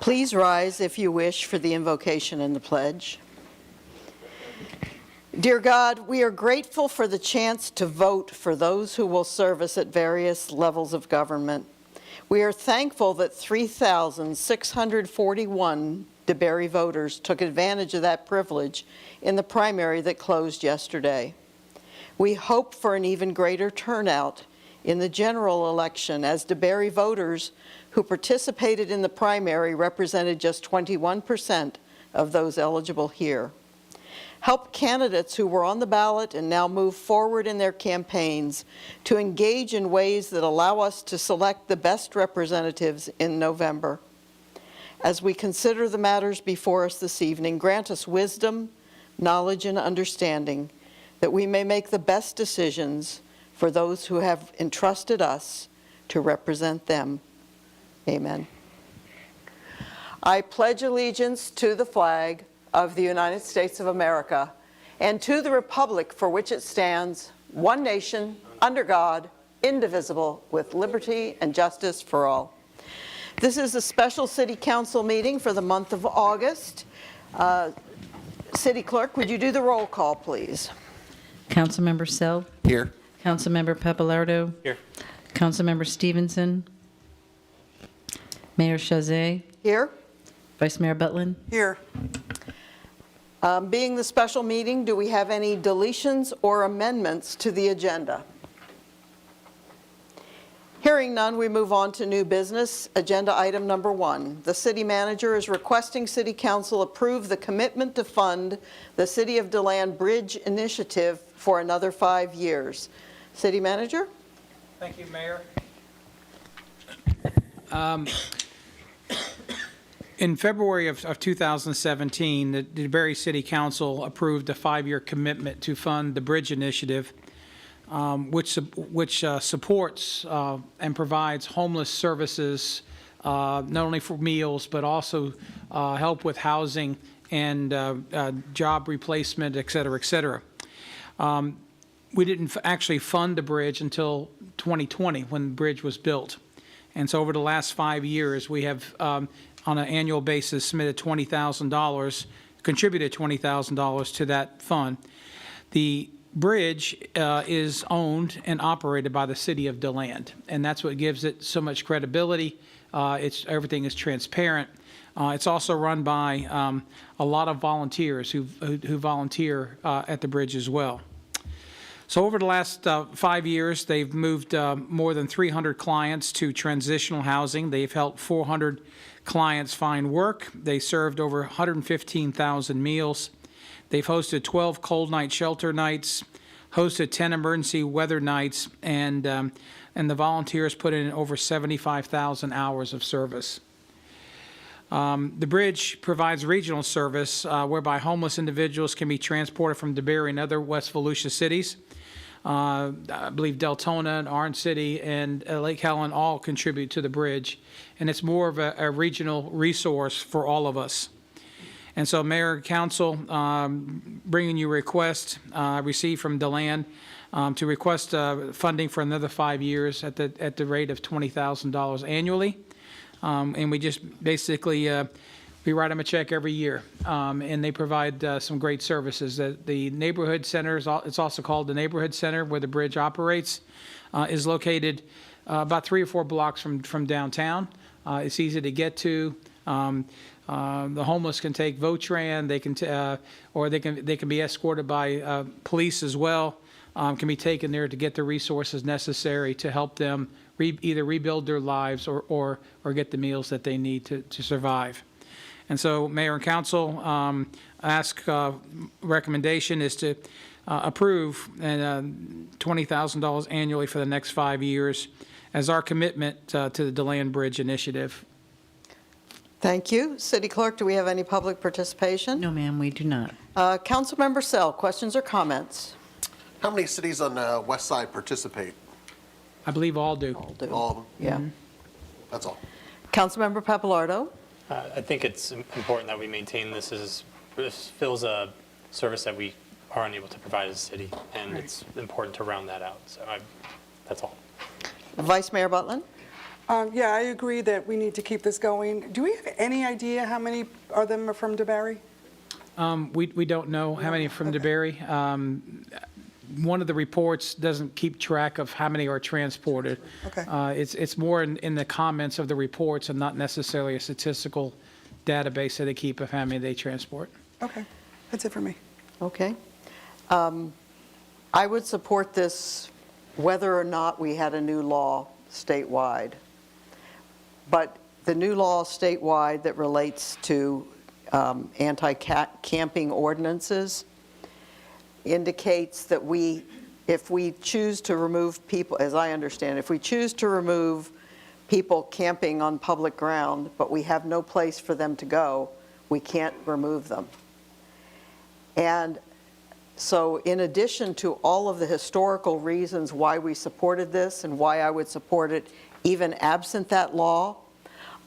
Please rise if you wish for the invocation and the pledge. Dear God, we are grateful for the chance to vote for those who will serve us at various levels of government. We are thankful that 3,641 DeBerry voters took advantage of that privilege in the primary that closed yesterday. We hope for an even greater turnout in the general election, as DeBerry voters who participated in the primary represented just 21% of those eligible here. Help candidates who were on the ballot and now move forward in their campaigns to engage in ways that allow us to select the best representatives in November. As we consider the matters before us this evening, grant us wisdom, knowledge, and understanding that we may make the best decisions for those who have entrusted us to represent them. Amen. I pledge allegiance to the flag of the United States of America and to the republic for which it stands, one nation, under God, indivisible, with liberty and justice for all. This is a special City Council meeting for the month of August. City Clerk, would you do the roll call, please? Councilmember Self. Here. Councilmember Pappalardo. Here. Councilmember Stevenson. Mayor Chazet. Here. Vice Mayor Butlin. Here. Being the special meeting, do we have any deletions or amendments to the agenda? Hearing none, we move on to new business. Agenda item number 1. The city manager is requesting City Council approve the commitment to fund the City of DeLand Bridge Initiative for another 5 years. City manager? Thank you, Mayor. In February of 2017, the DeBerry City Council approved a 5-year commitment to fund the Bridge Initiative, which supports and provides homeless services, not only for meals, but also help with housing and job replacement, et cetera, et cetera. We didn't actually fund the bridge until 2020 when the bridge was built. And so over the last 5 years, we have, on an annual basis, submitted $20,000, contributed $20,000 to that fund. The bridge is owned and operated by the City of DeLand, and that's what gives it so much credibility. Everything is transparent. It's also run by a lot of volunteers who volunteer at the bridge as well. So over the last 5 years, they've moved more than 300 clients to transitional housing. They've helped 400 clients find work. They served over 115,000 meals. They've hosted 12 cold night shelter nights, hosted 10 emergency weather nights, and the volunteers put in over 75,000 hours of service. The bridge provides regional service whereby homeless individuals can be transported from DeBerry and other West Volusia cities. I believe Deltona and Orange City and Lake Helen all contribute to the bridge, and it's more of a regional resource for all of us. And so, Mayor and Council, bringing you a request received from DeLand to request funding for another 5 years at the rate of $20,000 annually, and we just basically we write them a check every year, and they provide some great services. The neighborhood center, it's also called the Neighborhood Center, where the bridge operates, is located about 3 or 4 blocks from downtown. It's easy to get to. The homeless can take Votran. They can, or they can be escorted by police as well. Can be taken there to get the resources necessary to help them either rebuild their lives or get the meals that they need to survive. And so, Mayor and Council, recommendation is to approve $20,000 annually for the next 5 years as our commitment to the DeLand Bridge Initiative. Thank you. City Clerk, do we have any public participation? No, ma'am, we do not. Councilmember Sell, questions or comments? How many cities on the west side participate? I believe all do. All do. All of them? Yeah. That's all. Councilmember Pappalardo? I think it's important that we maintain this fills a service that we are unable to provide as a city, and it's important to round that out. So that's all. Vice Mayor Butlin? Yeah, I agree that we need to keep this going. Do we have any idea how many of them are from DeBary? We don't know how many from DeBary. One of the reports doesn't keep track of how many are transported. Okay. It's more in the comments of the reports and not necessarily a statistical database that they keep of how many they transport. Okay, that's it for me. Okay. I would support this whether or not we had a new law statewide. But the new law statewide that relates to anti-camping ordinances indicates that if we choose to remove people, as I understand, if we choose to remove people camping on public ground, but we have no place for them to go, we can't remove them. And so in addition to all of the historical reasons why we supported this and why I would support it even absent that law,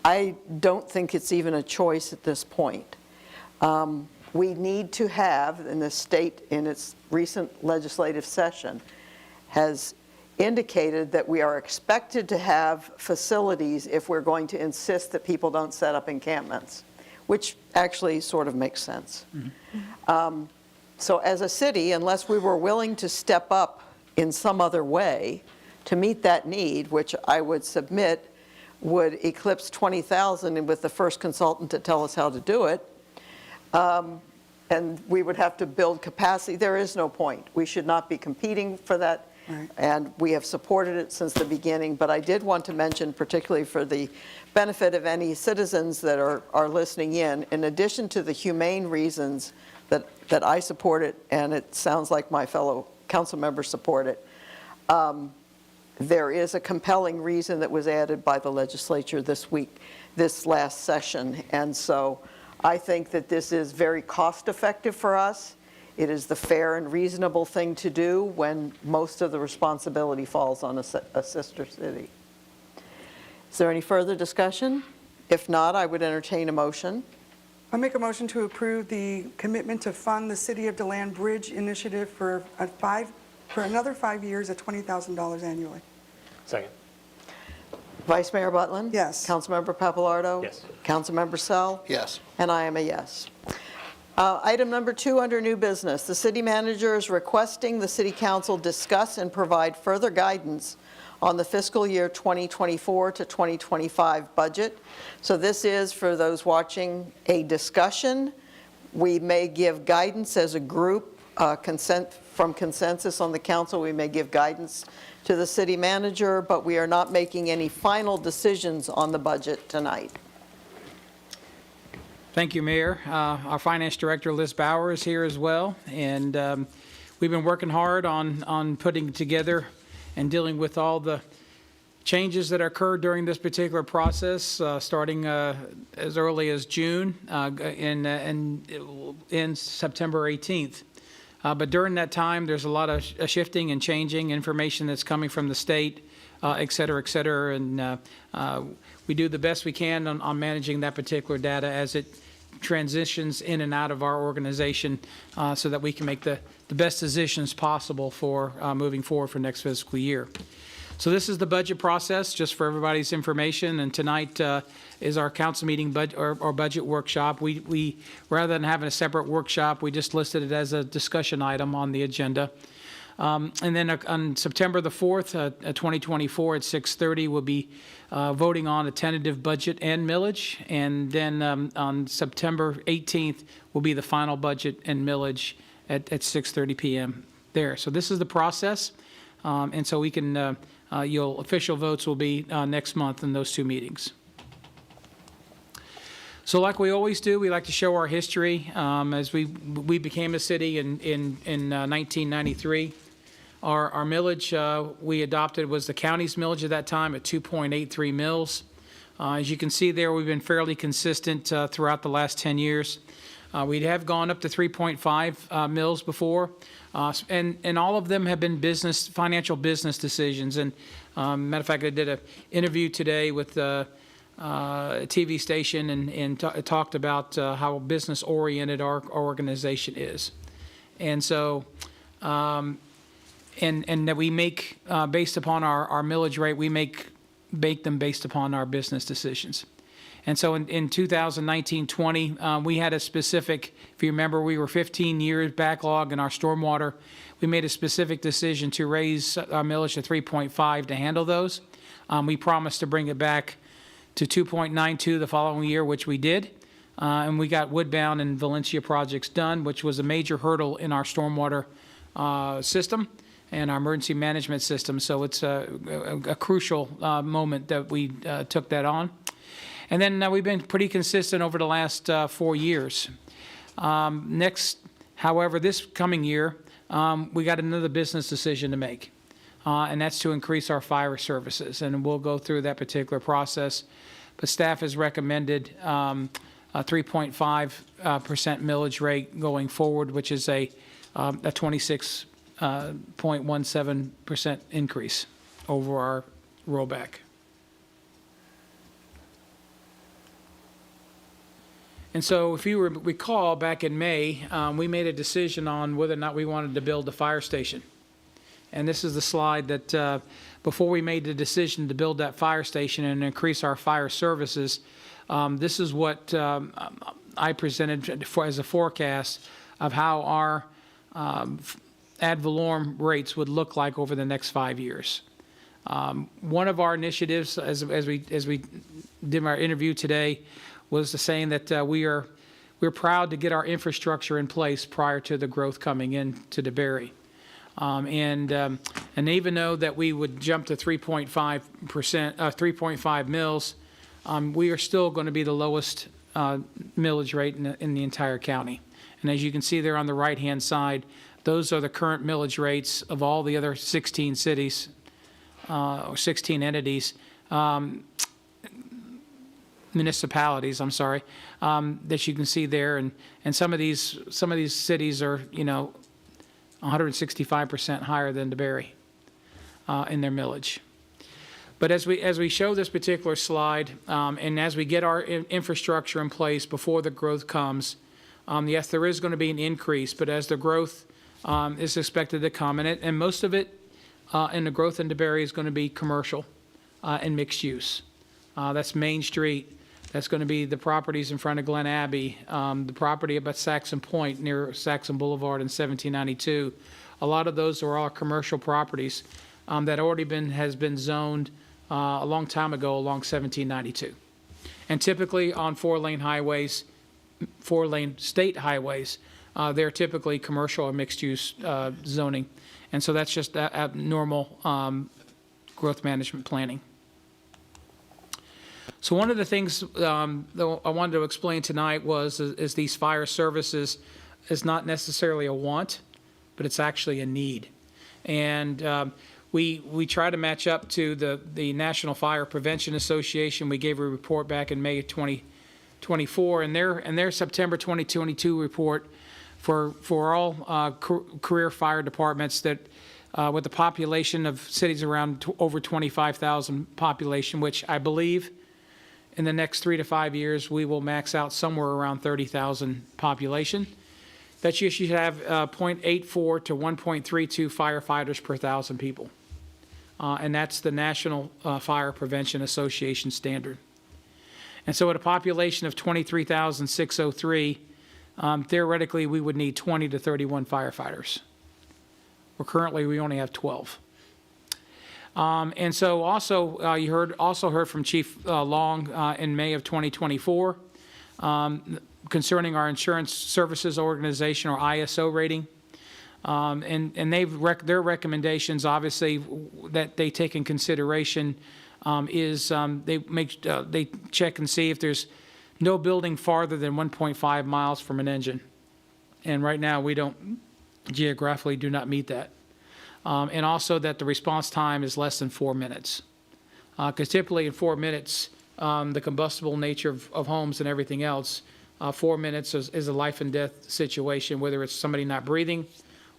I don't think it's even a choice at this point. We need to have, and the state in its recent legislative session has indicated that we are expected to have facilities if we're going to insist that people don't set up encampments, which actually sort of makes sense. So as a city, unless we were willing to step up in some other way to meet that need, which I would submit would eclipse 20,000 and with the first consultant to tell us how to do it, and we would have to build capacity, there is no point. We should not be competing for that. Right. And we have supported it since the beginning, but I did want to mention, particularly for the benefit of any citizens that are listening in addition to the humane reasons that I support it, and it sounds like my fellow council members support it, there is a compelling reason that was added by the legislature this week, this last session, and so I think that this is very cost-effective for us. It is the fair and reasonable thing to do when most of the responsibility falls on a sister city. Is there any further discussion? If not, I would entertain a motion. I make a motion to approve the commitment to fund the City of DeLand Bridge Initiative for another 5 years at $20,000 annually. Second. Vice Mayor Butland? Yes. Councilmember Papalardo? Yes. Councilmember Sell? Yes. And I am a yes. Item number 2 under new business. The city manager is requesting the city council discuss and provide further guidance on the fiscal year 2024 to 2025 budget. So this is, for those watching, a discussion. We may give guidance as a group, from consensus on the council. We may give guidance to the city manager, but we are not making any final decisions on the budget tonight. Thank you, Mayor. Our Finance Director, Liz Bauer, is here as well, and we've been working hard on putting together and dealing with all the changes that occurred during this particular process, starting as early as June and in September 18th. But during that time, there's a lot of shifting and changing information that's coming from the state, et cetera, and we do the best we can on managing that particular data as it transitions in and out of our organization so that we can make the best decisions possible for moving forward for next fiscal year. So this is the budget process, just for everybody's information, and tonight is our council meeting or budget workshop. We rather than having a separate workshop, we just listed it as a discussion item on the agenda. And then on September the 4th, 2024 at 6:30, we'll be voting on a tentative budget and millage. And then on September 18th will be the final budget and millage at 6:30 p.m. there. So this is the process. And so we can, official votes will be next month in those two meetings. So like we always do, we like to show our history. As we became a city in 1993. Our millage we adopted was the county's millage at that time at 2.83 mils. As you can see there, we've been fairly consistent throughout the last 10 years. We have gone up to 3.5 mils before, and all of them have been financial business decisions. And matter of fact, I did an interview today with a TV station and talked about how business-oriented our organization is. And so, and that we make, based upon our millage rate, we make make them based upon our business decisions. And so in 2019-20, we had a specific, if you remember, we were 15 years backlog in our stormwater. We made a specific decision to raise our millage to 3.5 to handle those. We promised to bring it back to 2.92 the following year, which we did. And we got Woodbound and Valencia projects done, which was a major hurdle in our stormwater system and our emergency management system. So it's a crucial moment that we took that on. And then we've been pretty consistent over the last 4 years. Next, however, this coming year, we got another business decision to make, and that's to increase our fire services. And we'll go through that particular process. But staff has recommended a 3.5% millage rate going forward, which is a 26.17% increase over our rollback. And so if you recall, back in May, we made a decision on whether or not we wanted to build a fire station. And this is the slide that before we made the decision to build that fire station and increase our fire services, this is what I presented as a forecast of how our ad valorem rates would look like over the next 5 years. One of our initiatives, as we did our interview today, was the saying that we're proud to get our infrastructure in place prior to the growth coming into DeBary. And even though that we would jump to 3.5 mils, we are still going to be the lowest millage rate in the entire county. And as you can see there on the right-hand side, those are the current millage rates of all the other 16 cities or 16 entities. Municipalities, I'm sorry, that you can see there, and some of these cities are 165% higher than DeBary in their millage. But as we show this particular slide, and as we get our infrastructure in place before the growth comes, yes, there is going to be an increase, but as the growth is expected to come, and most of it in the growth in DeBary is going to be commercial and mixed use. That's Main Street. That's going to be the properties in front of Glen Abbey, the property about Saxon Point near Saxon Boulevard in 1792. A lot of those are all commercial properties that has been zoned a long time ago along 1792. And typically on four-lane state highways, they're typically commercial or mixed-use zoning. And so that's just normal growth management planning. So one of the things that I wanted to explain tonight is these fire services is not necessarily a want, but it's actually a need. And we try to match up to the National Fire Prevention Association. We gave a report back in May of 2024, and their September 2022 report for all career fire departments that with a population of cities around over 25,000 population, which I believe in the next 3 to 5 years, we will max out somewhere around 30,000 population. That you should have 0.84 to 1.32 firefighters per 1,000 people. And that's the National Fire Prevention Association standard. And so at a population of 23,603, theoretically, we would need 20 to 31 firefighters. Well, currently, we only have 12. And so also, you heard from Chief Long in May of 2024 concerning our Insurance Services Organization, or ISO rating. And their recommendations, obviously, that they take in consideration is they check and see if there's no building farther than 1.5 miles from an engine. And right now, we geographically do not meet that. And also that the response time is less than 4 minutes. Because typically in 4 minutes, the combustible nature of homes and everything else, 4 minutes is a life and death situation, whether it's somebody not breathing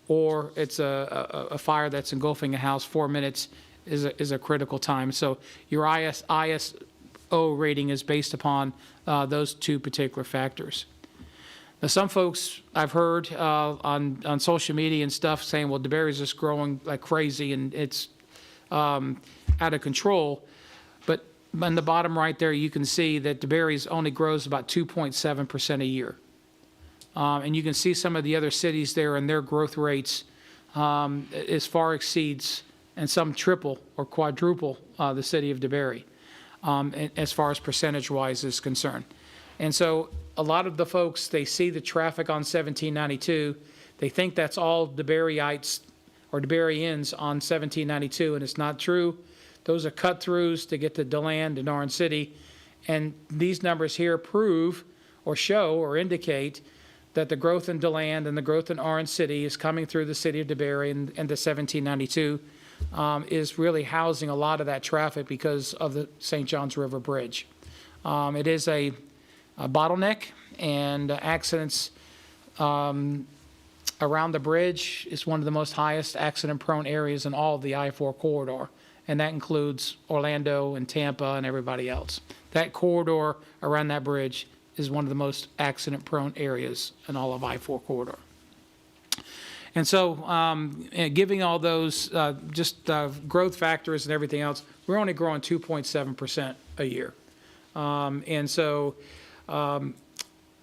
or it's a fire that's engulfing a house. 4 minutes is a critical time. So your ISO rating is based upon those two particular factors. Now, some folks I've heard on social media and stuff saying, well, DeBary is just growing like crazy and it's out of control. But in the bottom right there, you can see that DeBerry's only grows about 2.7% a year. And you can see some of the other cities there and their growth rates as far exceeds, and some triple or quadruple the city of DeBerry as far as percentage-wise is concerned. And so a lot of the folks, they see the traffic on 1792, they think that's all DeBerryites or DeBerryans on 1792, and it's not true. Those are cut-throughs to get to DeLand and Orange City. And these numbers here prove or show or indicate that the growth in DeLand and the growth in Orange City is coming through the city of DeBerry, and the 1792 is really housing a lot of that traffic because of the St. Johns River Bridge. It is a bottleneck, and accidents around the bridge is one of the most highest accident-prone areas in all of the I-4 corridor, and that includes Orlando and Tampa and everybody else. That corridor around that bridge is one of the most accident-prone areas in all of I-4 corridor. And so, giving all those growth factors and everything else, we're only growing 2.7% a year.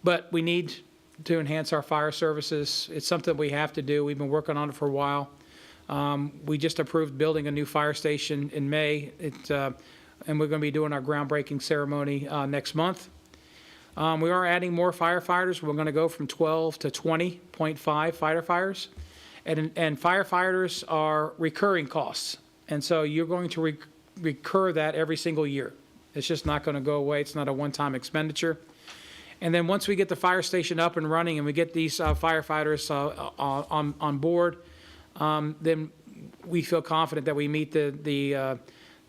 But we need to enhance our fire services. It's something we have to do. We've been working on it for a while. We just approved building a new fire station in May, and we're going to be doing our groundbreaking ceremony next month. We are adding more firefighters. We're going to go from 12 to 20.5 firefighters. And firefighters are recurring costs. And so you're going to recur that every single year. It's just not going to go away. It's not a one-time expenditure. And then once we get the fire station up and running and we get these firefighters on board, then we feel confident that we meet the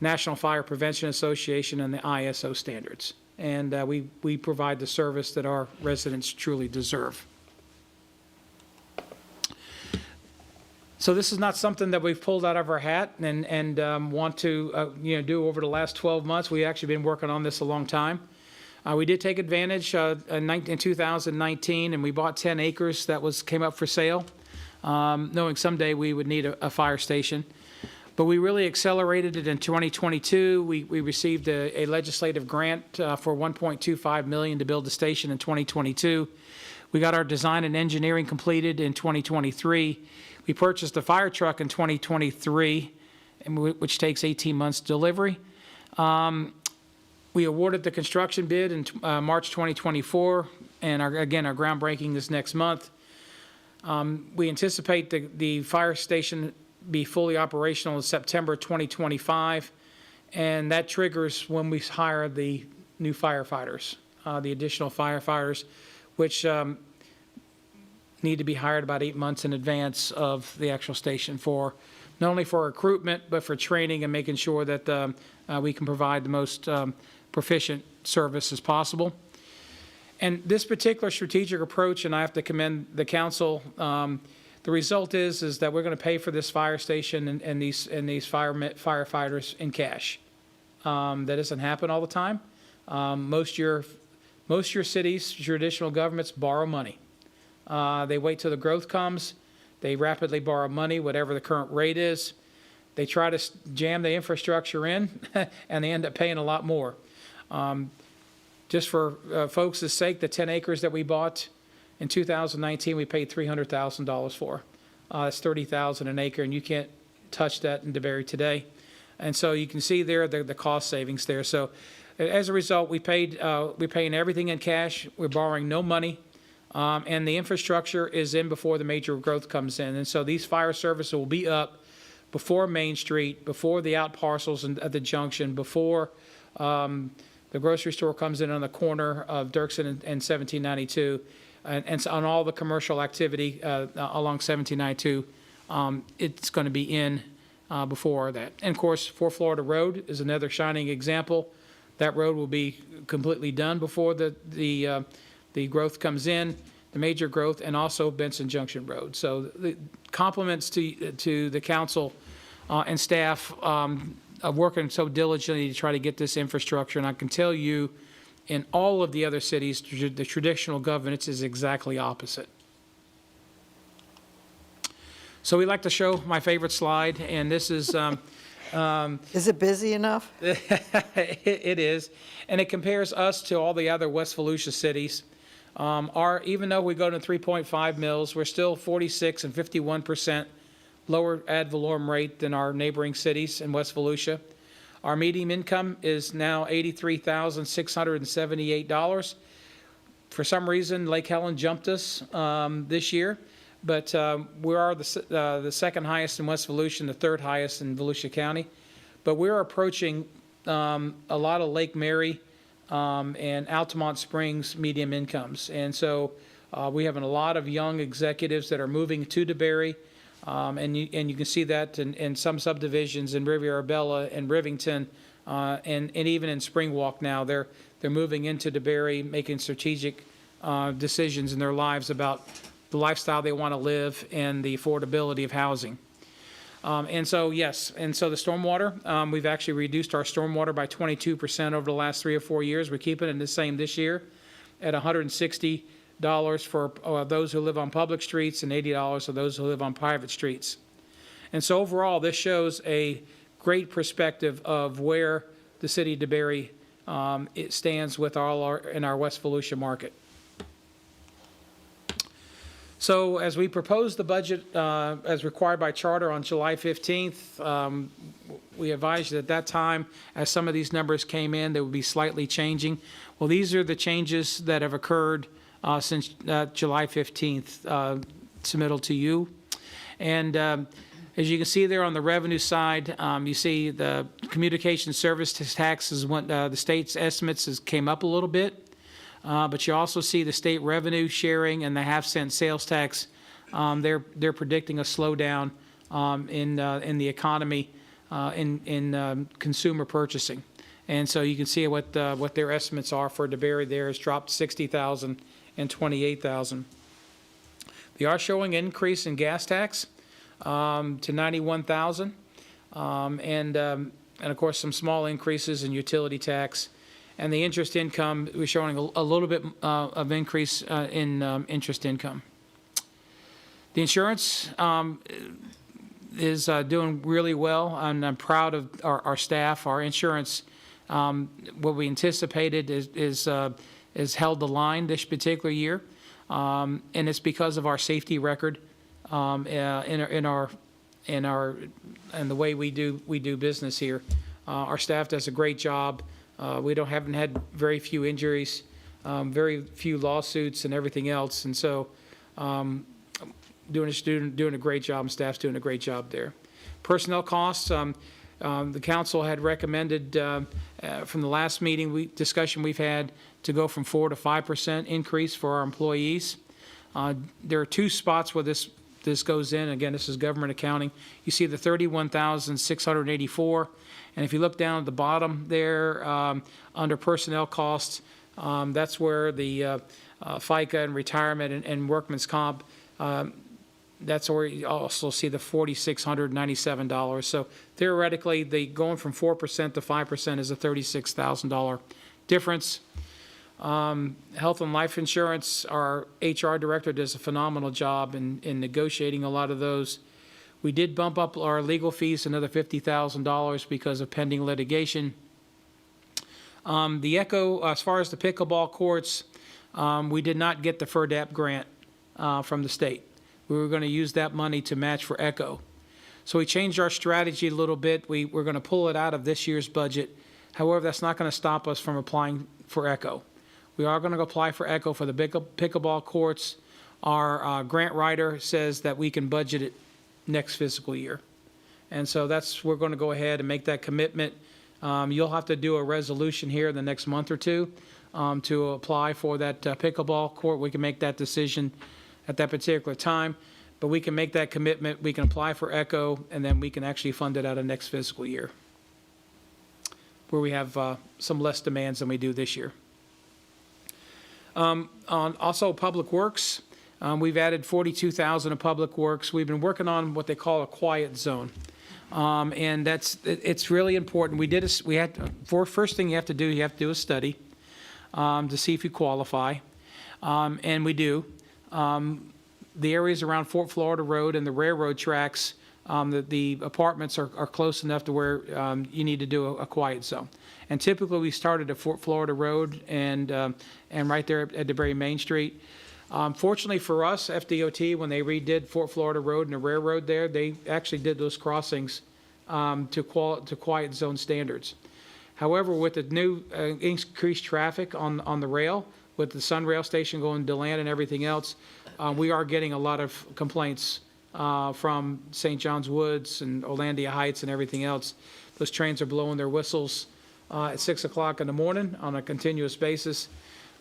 National Fire Prevention Association and the ISO standards. And we provide the service that our residents truly deserve. So this is not something that we've pulled out of our hat and want to do over the last 12 months. We've actually been working on this a long time. We did take advantage in 2019, and we bought 10 acres that came up for sale, knowing someday we would need a fire station. But we really accelerated it in 2022. We received a legislative grant for $1.25 million to build the station in 2022. We got our design and engineering completed in 2023. We purchased a fire truck in 2023, which takes 18 months delivery. We awarded the construction bid in March 2024, and our groundbreaking is next month. We anticipate the fire station be fully operational in September 2025, and that triggers when we hire the new firefighters, the additional firefighters, which need to be hired about 8 months in advance of the actual station for not only for recruitment, but for training and making sure that we can provide the most proficient service as possible. And this particular strategic approach, and I have to commend the council, the result is that we're going to pay for this fire station and these firefighters in cash. That doesn't happen all the time. Most of your cities, traditional governments, borrow money. They wait till the growth comes. They rapidly borrow money, whatever the current rate is. They try to jam the infrastructure in, and they end up paying a lot more. Just for folks' sake, the 10 acres that we bought in 2019, we paid $300,000 for. That's $30,000 an acre, and you can't touch that in DeBerry today. And so you can see there the cost savings there. So as a result, we're paying everything in cash. We're borrowing no money. And the infrastructure is in before the major growth comes in. And so these fire services will be up before Main Street, before the out parcels at the junction, before the grocery store comes in on the corner of Dirksen and 1792, and so on all the commercial activity along 1792, it's going to be in before that. And of course, 4 Florida Road is another shining example. That road will be completely done before the growth comes in, the major growth, and also Benson Junction Road. So the compliments to the council and staff of working so diligently to try to get this infrastructure. And I can tell you, in all of the other cities, the traditional governance is exactly opposite. So we like to show my favorite slide, and this is Is it busy enough? It is, and it compares us to all the other West Volusia cities. Even though we go to 3.5 mils, we're still 46 and 51% lower ad valorem rate than our neighboring cities in West Volusia. Our median income is now $83,678. For some reason, Lake Helen jumped us this year, but we are the second highest in West Volusia and the third highest in Volusia County. But we're approaching a lot of Lake Mary and Altamont Springs medium incomes. And so we have a lot of young executives that are moving to DeBary. And you can see that in some subdivisions in Riviera Bella and Rivington, and even in Springwalk now. They're moving into DeBary, making strategic decisions in their lives about the lifestyle they want to live and the affordability of housing. And so, yes, and so the stormwater, we've actually reduced our stormwater by 22% over the last 3 or 4 years. We're keeping it the same this year at $160 for those who live on public streets and $80 for those who live on private streets. And so overall, this shows a great perspective of where the city of DeBary it stands with in our West Volusia market. So as we proposed the budget as required by charter on July 15th, we advised you at that time, as some of these numbers came in, they would be slightly changing. Well, these are the changes that have occurred since July 15th submittal to you. And as you can see there on the revenue side, you see the communication service taxes went, the state's estimates came up a little bit. But you also see the state revenue sharing and the half-cent sales tax. They're predicting a slowdown in the economy, in consumer purchasing. And so you can see what their estimates are for DeBary there has dropped 60,000 and 28,000. They are showing an increase in gas tax to 91,000, and of course some small increases in utility tax. And the interest income, we're showing a little bit of increase in interest income. The insurance is doing really well, and I'm proud of our staff. Our insurance, what we anticipated is held the line this particular year, and it's because of our safety record in the way we do business here. Our staff does a great job. We haven't had very few injuries, very few lawsuits and everything else. And so doing a great job, and staff's doing a great job there. Personnel costs, the council had recommended from the last discussion we've had to go from 4% to 5% increase for our employees. There are two spots where this goes in. Again, this is government accounting. You see the $31,684. And if you look down at the bottom there, under personnel costs, that's where the FICA and retirement and workman's comp, that's where you also see the $4,697. So theoretically, going from 4% to 5% is a $36,000 difference. Health and life insurance, our HR director does a phenomenal job in negotiating a lot of those. We did bump up our legal fees another $50,000 because of pending litigation. The ECHO, as far as the pickleball courts, we did not get the FERDAP grant from the state. We were going to use that money to match for ECHO. So we changed our strategy a little bit. We're going to pull it out of this year's budget. However, that's not going to stop us from applying for ECHO. We are going to apply for ECHO for the pickleball courts. Our grant writer says that we can budget it next fiscal year. And so we're going to go ahead and make that commitment. You'll have to do a resolution here in the next month or two to apply for that pickleball court. We can make that decision at that particular time, but we can make that commitment. We can apply for ECHO, and then we can actually fund it out of next fiscal year, where we have some less demands than we do this year. On also Public Works, we've added 42,000 of Public Works. We've been working on what they call a quiet zone, and it's really important. First thing you have to do a study to see if you qualify, and we do. The areas around Fort Florida Road and the railroad tracks, the apartments are close enough to where you need to do a quiet zone. And typically, we started at Fort Florida Road and right there at DeBerry Main Street. Fortunately for us, FDOT, when they redid Fort Florida Road and the railroad there, they actually did those crossings to quiet zone standards. However, with the new increased traffic on the rail, with the Sun Rail Station going to DeLand and everything else, we are getting a lot of complaints from St. John's Woods and Olandia Heights and everything else. Those trains are blowing their whistles at 6 o'clock in the morning on a continuous basis,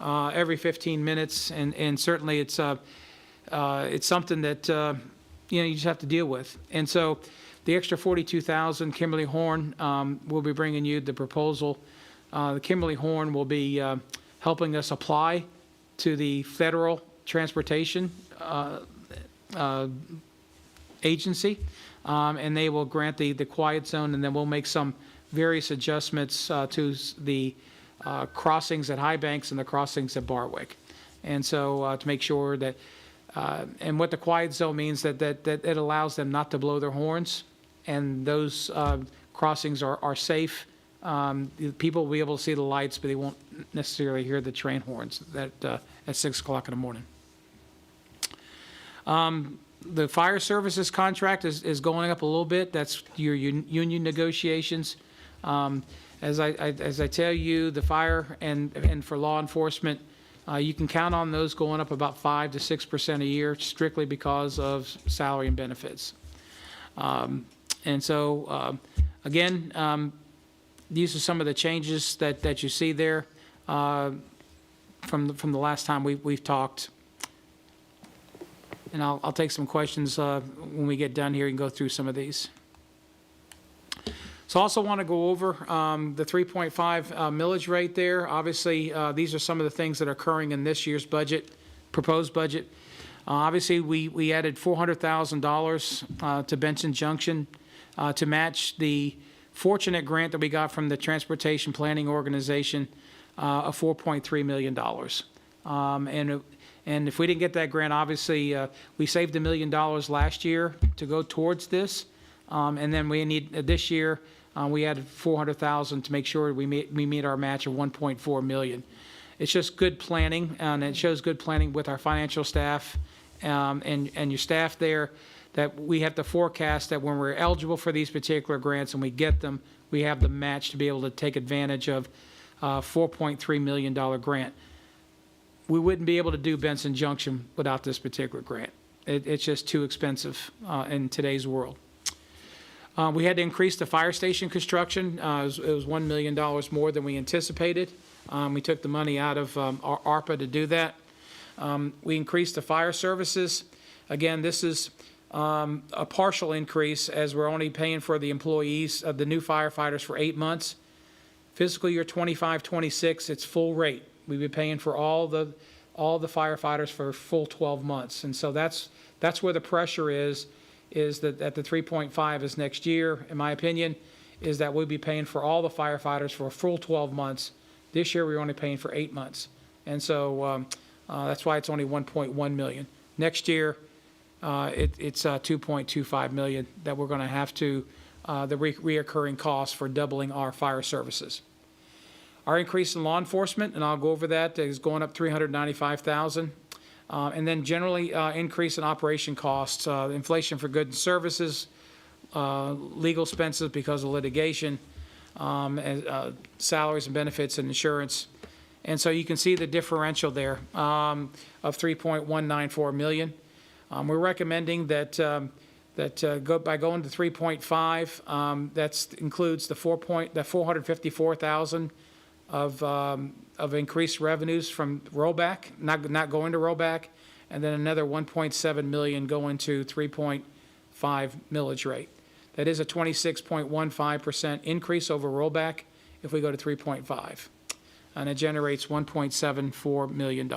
every 15 minutes, and certainly it's something that you just have to deal with. And so the extra $42,000, Kimberly Horn will be bringing you the proposal. The Kimberly Horn will be helping us apply to the Federal Transportation Agency, and they will grant the quiet zone, and then we'll make some various adjustments to the crossings at High Banks and the crossings at Barwick. And so to make sure that, and what the quiet zone means, that it allows them not to blow their horns, and those crossings are safe. People will be able to see the lights, but they won't necessarily hear the train horns at 6 o'clock in the morning. The fire services contract is going up a little bit. That's your union negotiations. As I tell you, the fire and for law enforcement, you can count on those going up about 5 to 6% a year, strictly because of salary and benefits. And so, again, these are some of the changes that you see there from the last time we've talked. And I'll take some questions when we get done here and go through some of these. So I also want to go over the 3.5 millage rate there. Obviously, these are some of the things that are occurring in this year's budget, proposed budget. Obviously, we added $400,000 to Benson Junction to match the fortunate grant that we got from the Transportation Planning Organization of $4.3 million. And if we didn't get that grant, obviously, we saved $1 million last year to go towards this. And then we need, this year, we added $400,000 to make sure we meet our match of $1.4 million. It's just good planning, and it shows good planning with our financial staff and your staff there, that we have to forecast that when we're eligible for these particular grants and we get them, we have the match to be able to take advantage of $4.3 million grant. We wouldn't be able to do Benson Junction without this particular grant. It's just too expensive in today's world. We had to increase the fire station construction. It was $1 million more than we anticipated. We took the money out of our ARPA to do that. We increased the fire services. Again, this is a partial increase, as we're only paying for the employees of the new firefighters for 8 months. Fiscal year 25-26, it's full rate. We've been paying for all the firefighters for a full 12 months. And so that's where the pressure is that at the 3.5 is next year, in my opinion, is that we'll be paying for all the firefighters for a full 12 months. This year, we're only paying for 8 months. And so that's why it's only $1.1 million. Next year, it's $2.25 million that we're going to have to, the reoccurring costs for doubling our fire services. Our increase in law enforcement, and I'll go over that, is going up $395,000. And then generally increase in operation costs, inflation for goods and services, legal expenses because of litigation, salaries and benefits and insurance. And so you can see the differential there of $3.194 million. We're recommending that by going to 3.5, that includes the $454,000 of increased revenues from rollback, not going to rollback, and then another $1.7 million going to 3.5 millage rate. That is a 26.15% increase over rollback if we go to 3.5, and it generates $1.74 million.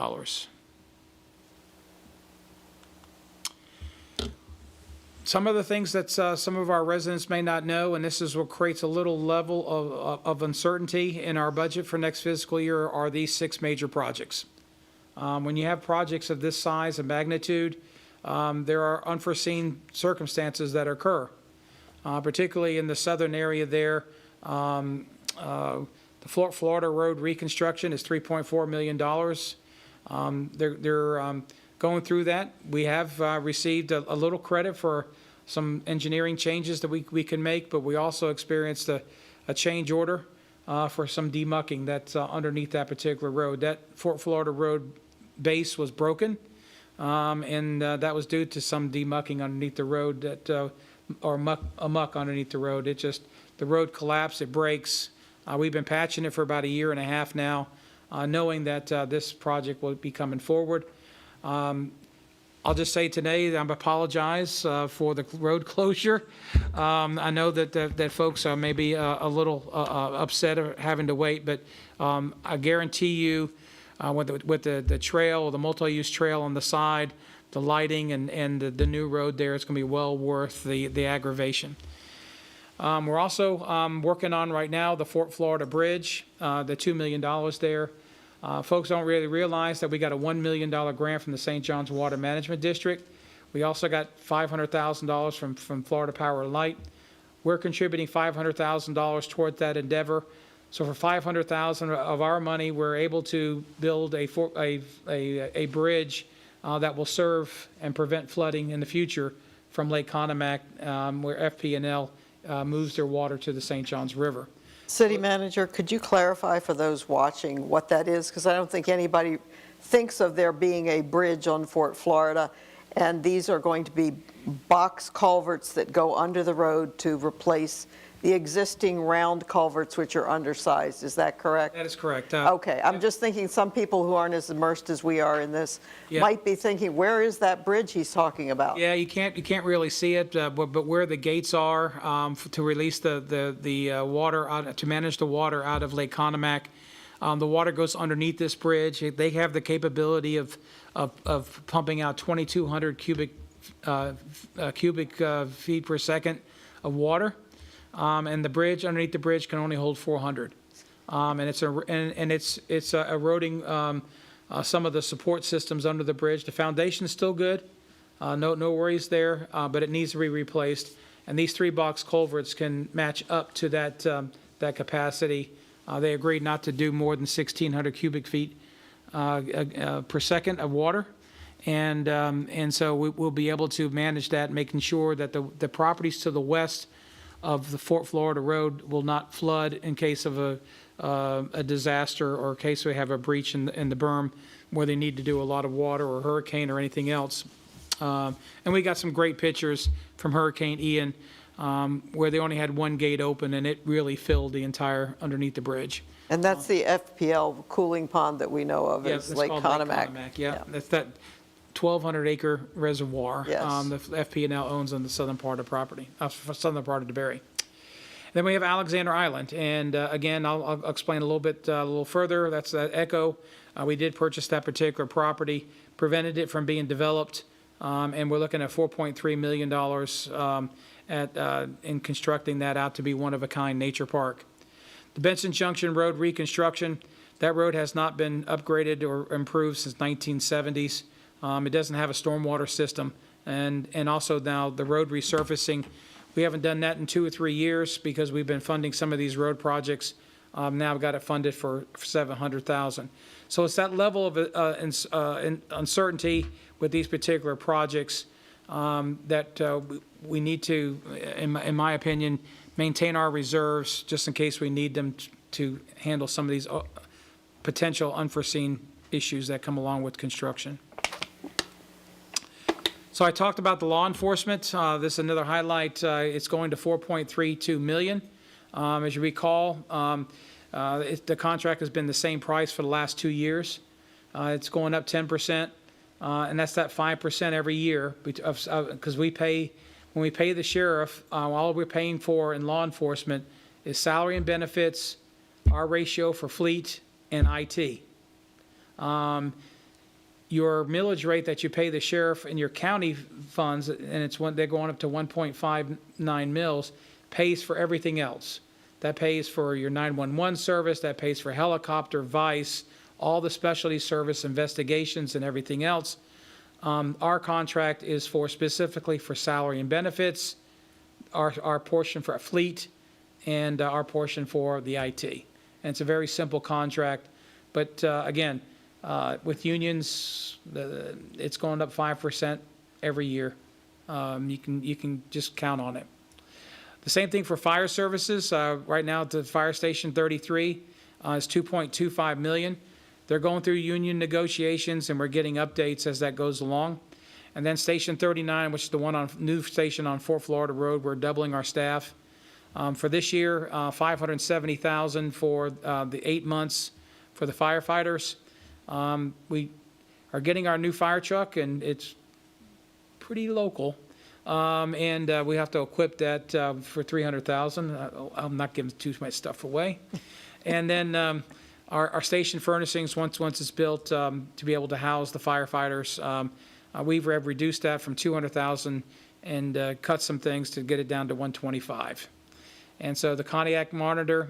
Some of the things that some of our residents may not know, and this is what creates a little level of uncertainty in our budget for next fiscal year, are these 6 major projects. When you have projects of this size and magnitude, there are unforeseen circumstances that occur. particularly in the southern area there. The Florida Road reconstruction is $3.4 million. They're going through that. We have received a little credit for some engineering changes that we can make, but we also experienced a change order for some demucking that's underneath that particular road. That Fort Florida Road base was broken, and that was due to some demucking underneath the road or muck underneath the road. The road collapsed, it breaks. We've been patching it for about a year and a half now, knowing that this project will be coming forward. I'll just say today that I apologize for the road closure. I know that folks are maybe a little upset of having to wait, but I guarantee you with the trail, the multi-use trail on the side, the lighting and the new road there, it's going to be well worth the aggravation. We're also working on right now the Fort Florida Bridge, the $2 million there. Folks don't really realize that we got a $1 million grant from the St. Johns Water Management District. We also got $500,000 from Florida Power and Light. We're contributing $500,000 toward that endeavor. So for $500,000 of our money, we're able to build a bridge that will serve and prevent flooding in the future from Lake Conomac, where FP&L moves their water to the St. Johns River. City Manager, could you clarify for those watching what that is? Because I don't think anybody thinks of there being a bridge on Fort Florida, and these are going to be box culverts that go under the road to replace the existing round culverts, which are undersized. Is that correct? That is correct. Okay, I'm just thinking some people who aren't as immersed as we are in this Yeah. might be thinking, where is that bridge he's talking about? Yeah, you can't really see it, but where the gates are to release the water out, to manage the water out of Lake Conomac, the water goes underneath this bridge. They have the capability of pumping out 2,200 cubic feet per second of water, and the bridge underneath the bridge can only hold 400, and it's eroding some of the support systems under the bridge. The foundation is still good, no worries there, but it needs to be replaced. And these 3 box culverts can match up to that capacity. They agreed not to do more than 1,600 cubic feet per second of water, and so we'll be able to manage that, making sure that the properties to the west of the Fort Florida Road will not flood in case of a disaster or in case we have a breach in the berm where they need to do a lot of water or hurricane or anything else. And we got some great pictures from Hurricane Ian where they only had one gate open and it really filled the entire underneath the bridge. And that's the FPL cooling pond that we know of Yeah, as that's Lake called Conomac. Yeah, that's that 1,200-acre reservoir Yes. the FP&L owns on the southern part of property, southern part of DeBerry. Then we have Alexander Island, and again, I'll explain a little further. That's Echo. We did purchase that particular property, prevented it from being developed, and we're looking at $4.3 million in constructing that out to be one-of-a-kind nature park. The Benson Junction Road reconstruction, that road has not been upgraded or improved since 1970s. It doesn't have a stormwater system, and also now the road resurfacing. We haven't done that in 2 or 3 years because we've been funding some of these road projects. Now we've got it funded for $700,000. So it's that level of uncertainty with these particular projects that we need to, in my opinion, maintain our reserves just in case we need them to handle some of these potential unforeseen issues that come along with construction. So I talked about the law enforcement. This is another highlight. It's going to $4.32 million. As you recall, the contract has been the same price for the last 2 years. It's going up 10%, and that's that 5% every year because when we pay the sheriff, all we're paying for in law enforcement is salary and benefits, our ratio for fleet, and IT. Your millage rate that you pay the sheriff in your county funds, and they're going up to 1.59 mils, pays for everything else. That pays for your 911 service, that pays for helicopter, vice, all the specialty service investigations and everything else. Our contract is specifically for salary and benefits, our portion for fleet and our portion for the IT. And it's a very simple contract, but again, with unions, it's going up 5% every year. You can just count on it. The same thing for fire services. Right now, the Fire Station 33 is $2.25 million. They're going through union negotiations, and we're getting updates as that goes along. And then Station 39, which is the new station on Fort Florida Road, we're doubling our staff. For this year, $570,000 for the 8 months for the firefighters. We are getting our new fire truck, and it's pretty local. And we have to equip that for $300,000. I'm not giving too much stuff away. And then our station furnishings, once it's built, to be able to house the firefighters, we've reduced that from $200,000 and cut some things to get it down to $125,000. And so the Pontiac monitor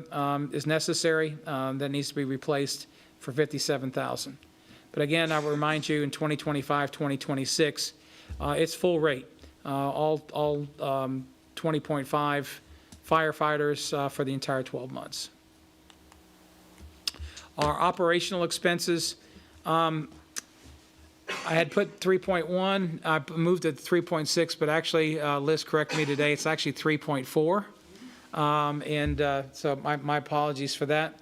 is necessary. That needs to be replaced for $57,000. But again, I will remind you, in 2025, 2026, it's full rate. All 20.5 firefighters for the entire 12 months. Our operational expenses, I had put 3.1, I moved it to 3.6, but actually, Liz corrected me today, it's actually 3.4. So my apologies for that.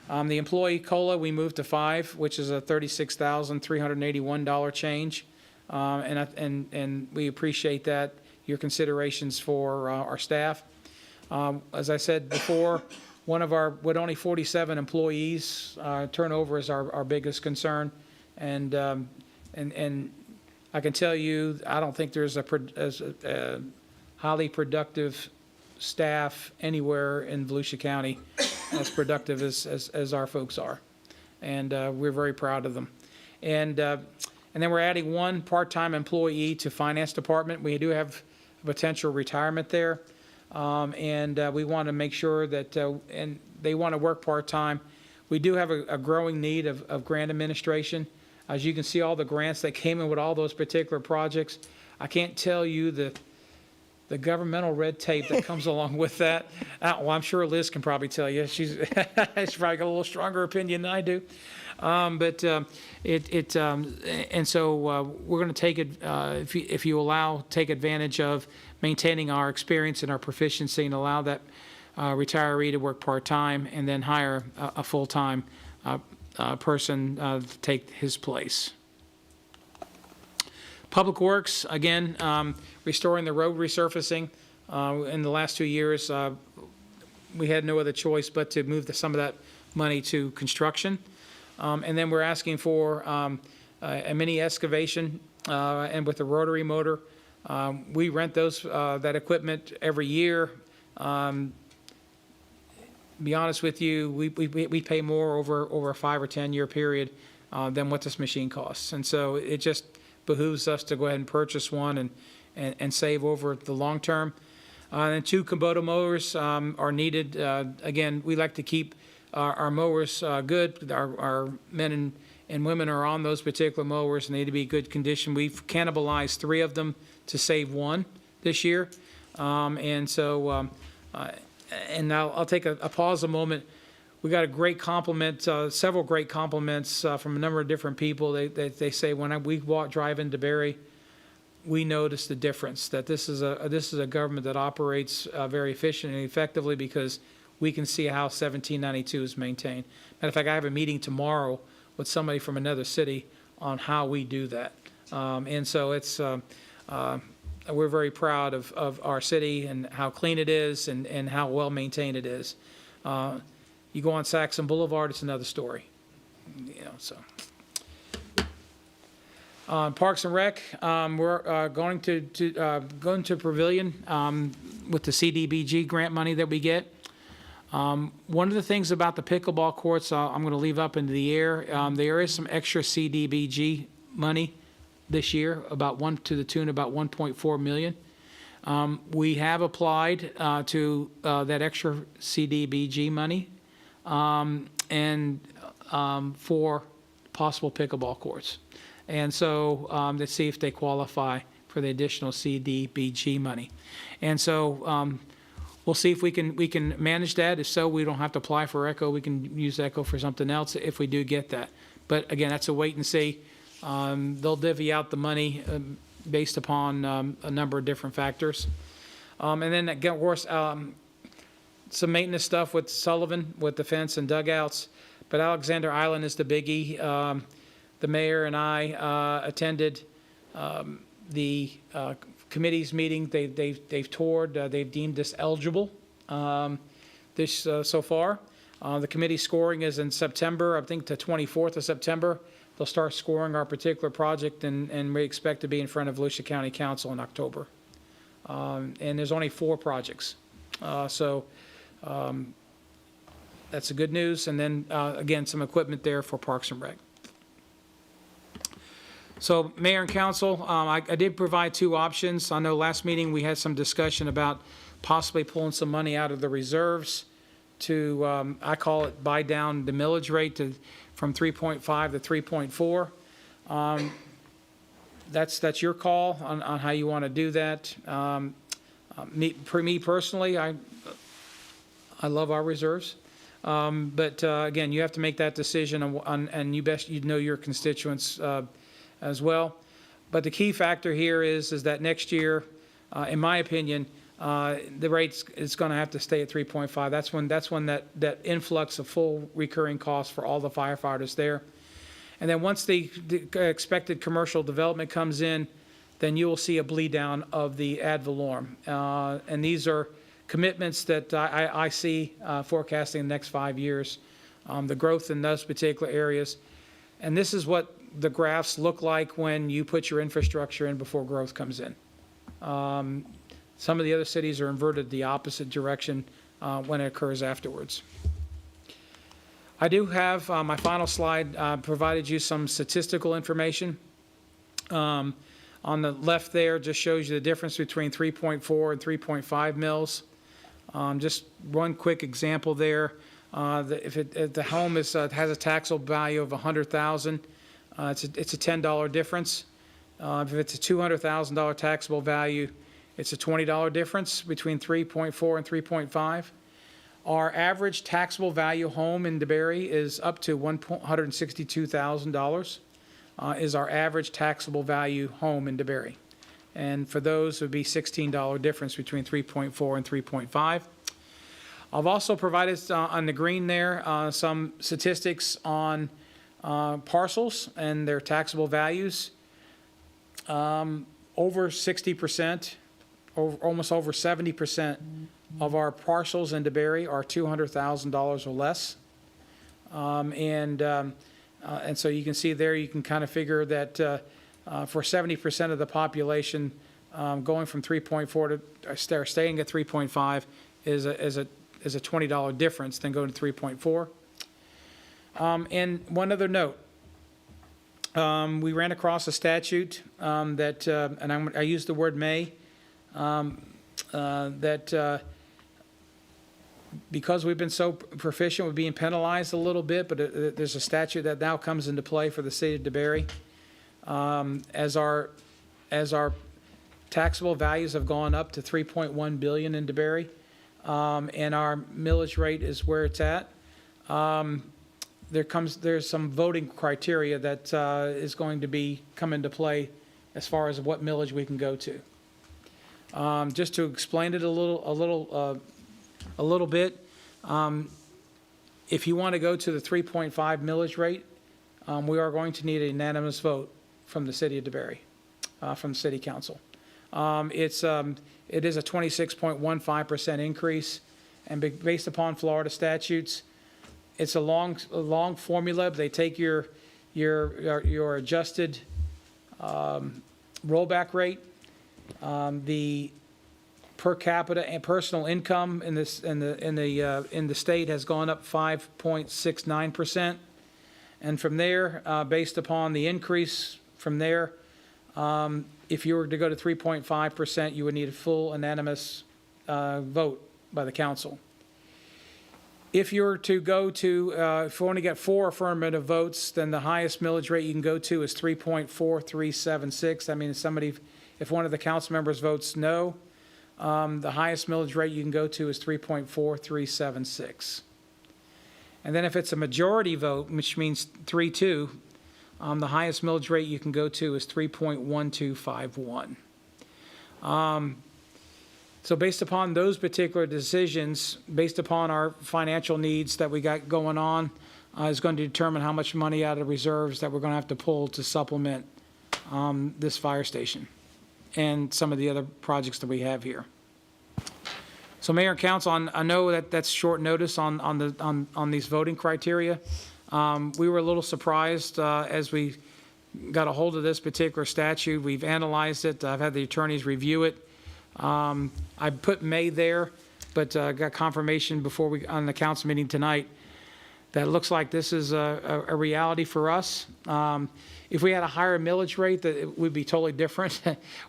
The employee COLA, we moved to 5, which is a $36,381 change. And we appreciate that, your considerations for our staff. As I said before, with only 47 employees, turnover is our biggest concern. And I can tell you, I don't think there's a highly productive staff anywhere in Volusia County as productive as our folks are. And we're very proud of them. And then we're adding 1 part-time employee to Finance Department. We do have a potential retirement there. And we want to make sure that, and they want to work part-time. We do have a growing need of grant administration. As you can see, all the grants that came in with all those particular projects. I can't tell you the governmental red tape that comes along with that. Well, I'm sure Liz can probably tell you. She's probably got a little stronger opinion than I do. And so we're going to take it, if you allow, take advantage of maintaining our experience and our proficiency, and allow that retiree to work part-time, and then hire a full-time person to take his place. Public Works, again, restoring the road resurfacing. In the last 2 years, we had no other choice but to move some of that money to construction. And then we're asking for a mini excavation, and with the rotary motor. We rent that equipment every year. Be honest with you, we pay more over a 5 or 10 year period than what this machine costs. And so it just behooves us to go ahead and purchase one and save over the long term. And 2 Kubota mowers are needed. Again, we like to keep our mowers good. Our men and women are on those particular mowers and they need to be good condition. We've cannibalized 3 of them to save 1 this year. And so, and now I'll take a pause a moment. We got a great compliment, several great compliments from a number of different people. They say when we drive into Berry, we notice the difference, that this is a government that operates very efficiently and effectively, because we can see how 1792 is maintained. Matter of fact, I have a meeting tomorrow with somebody from another city on how we do that. And so it's, we're very proud of our city and how clean it is and how well maintained it is. You go on Saxon Boulevard, it's another story. You know, so. Parks and Rec, we're going to Pavilion with the CDBG grant money that we get. One of the things about the pickleball courts, I'm going to leave up into the air. There is some extra CDBG money this year, to the tune of about $1.4 million. We have applied to that extra CDBG money and for possible pickleball courts. And so let's see if they qualify for the additional CDBG money. And so we'll see if we can manage that. If so, we don't have to apply for ECHO. We can use ECHO for something else if we do get that. But again, that's a wait and see. They'll divvy out the money based upon a number of different factors. And then, again, of course, some maintenance stuff with Sullivan, with the fence and dugouts. But Alexander Island is the biggie. The mayor and I attended the committee's meeting. They've toured. They've deemed this eligible so far. The committee scoring is in September, I think the 24th of September. They'll start scoring our particular project, and we expect to be in front of Volusia County Council in October. And there's only 4 projects. So that's the good news. And then, again, some equipment there for Parks and Rec. So, Mayor and Council, I did provide 2 options. I know last meeting we had some discussion about possibly pulling some money out of the reserves to, I call it, buy down the millage rate from 3.5 to 3.4. That's your call on how you want to do that. For me personally, I love our reserves. But again, you have to make that decision and you know your constituents as well. But the key factor here is that next year, in my opinion, the rate is going to have to stay at 3.5. That's when that influx of full recurring costs for all the firefighters there. And then once the expected commercial development comes in, then you will see a bleed down of the ad valorem. And these are commitments that I see forecasting in the next 5 years, the growth in those particular areas. And this is what the graphs look like when you put your infrastructure in before growth comes in. Some of the other cities are inverted the opposite direction when it occurs afterwards. I do have my final slide provided you some statistical information. On the left there just shows you the difference between 3.4 and 3.5 mils. Just one quick example there. If the home has a taxable value of $100,000, it's a $10 difference. If it's a $200,000 taxable value, it's a $20 difference between 3.4 and 3.5. Our average taxable value home in DeBary is up to $162,000 is our average taxable value home in DeBary. And for those, it would be $16 difference between 3.4 and 3.5. I've also provided on the green there some statistics on parcels and their taxable values. Over 60%, almost over 70% of our parcels in DeBary are $200,000 or less. And so you can see there, you can kind of figure that for 70% of the population, going from 3.4 to staying at 3.5 is a $20 difference than going to 3.4. And one other note, we ran across a statute that, and I used the word may, that because we've been so proficient, we're being penalized a little bit, but there's a statute that now comes into play for the city of DeBary. As our taxable values have gone up to $3.1 billion in DeBary, and our millage rate is where it's at, there's some voting criteria that is going to come into play as far as what millage we can go to. Just to explain it a little bit, if you want to go to the 3.5 millage rate, we are going to need a unanimous vote from the city of DeBary, from the city council. It is a 26.15% increase, and based upon Florida statutes, it's a long formula. They take your adjusted rollback rate, the per capita and personal income in the state has gone up 5.69%, and from there, based upon the increase from there, if you were to go to 3.5%, you would need a full unanimous vote by the council. If you were to go to, if you only get 4 affirmative votes, then the highest millage rate you can go to is 3.4376. I mean, If one of the council members votes no, the highest millage rate you can go to is 3.4376. And then if it's a majority vote, which means 3-2, the highest millage rate you can go to is 3.1251. So based upon those particular decisions, based upon our financial needs that we got going on, is going to determine how much money out of the reserves that we're going to have to pull to supplement this fire station and some of the other projects that we have here. So Mayor and Council, I know that that's short notice on these voting criteria. We were a little surprised as we got a hold of this particular statute. We've analyzed it. I've had the attorneys review it. I put May there, but got confirmation on the council meeting tonight that it looks like this is a reality for us. If we had a higher millage rate, that it would be totally different.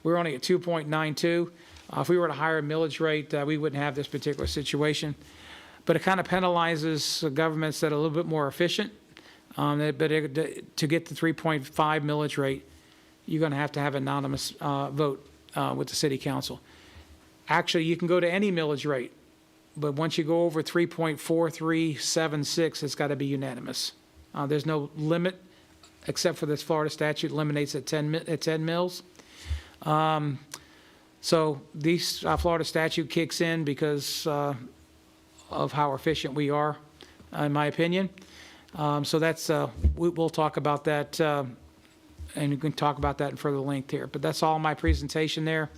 We're only at 2.92. If we were at a higher millage rate, we wouldn't have this particular situation. But it kind of penalizes governments that are a little bit more efficient. To get the 3.5 millage rate, you're going to have anonymous vote with the city council. Actually, you can go to any millage rate, but once you go over 3.4376, it's got to be unanimous. There's no limit, except for this Florida statute eliminates at 10 mils. So these Florida statute kicks in because of how efficient we are, in my opinion. So that's we'll talk about that, and we can talk about that in further length here. But that's all my presentation there.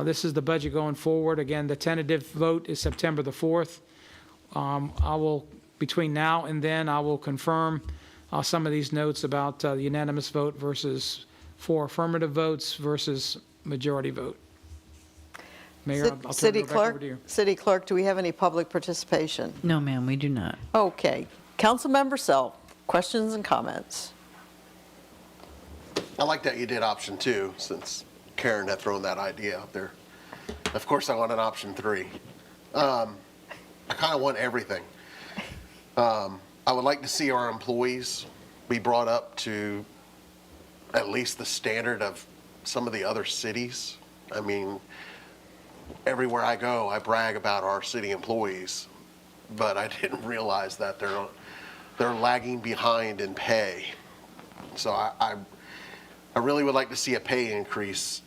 This is the budget going forward. Again, the tentative vote is September the 4th. Between now and then, I will confirm some of these notes about the unanimous vote versus 4 affirmative votes versus majority vote. Mayor, I'll turn it back over to you. City Clerk, do we have any public participation? No, ma'am, we do not. Okay. Councilmember Self, questions and comments? I like that you did option 2, since Karen had thrown that idea out there. Of course, I want an option 3. I kind of want everything. I would like to see our employees be brought up to at least the standard of some of the other cities. I mean, everywhere I go, I brag about our city employees, but I didn't realize that they're lagging behind in pay. So I really would like to see a pay increase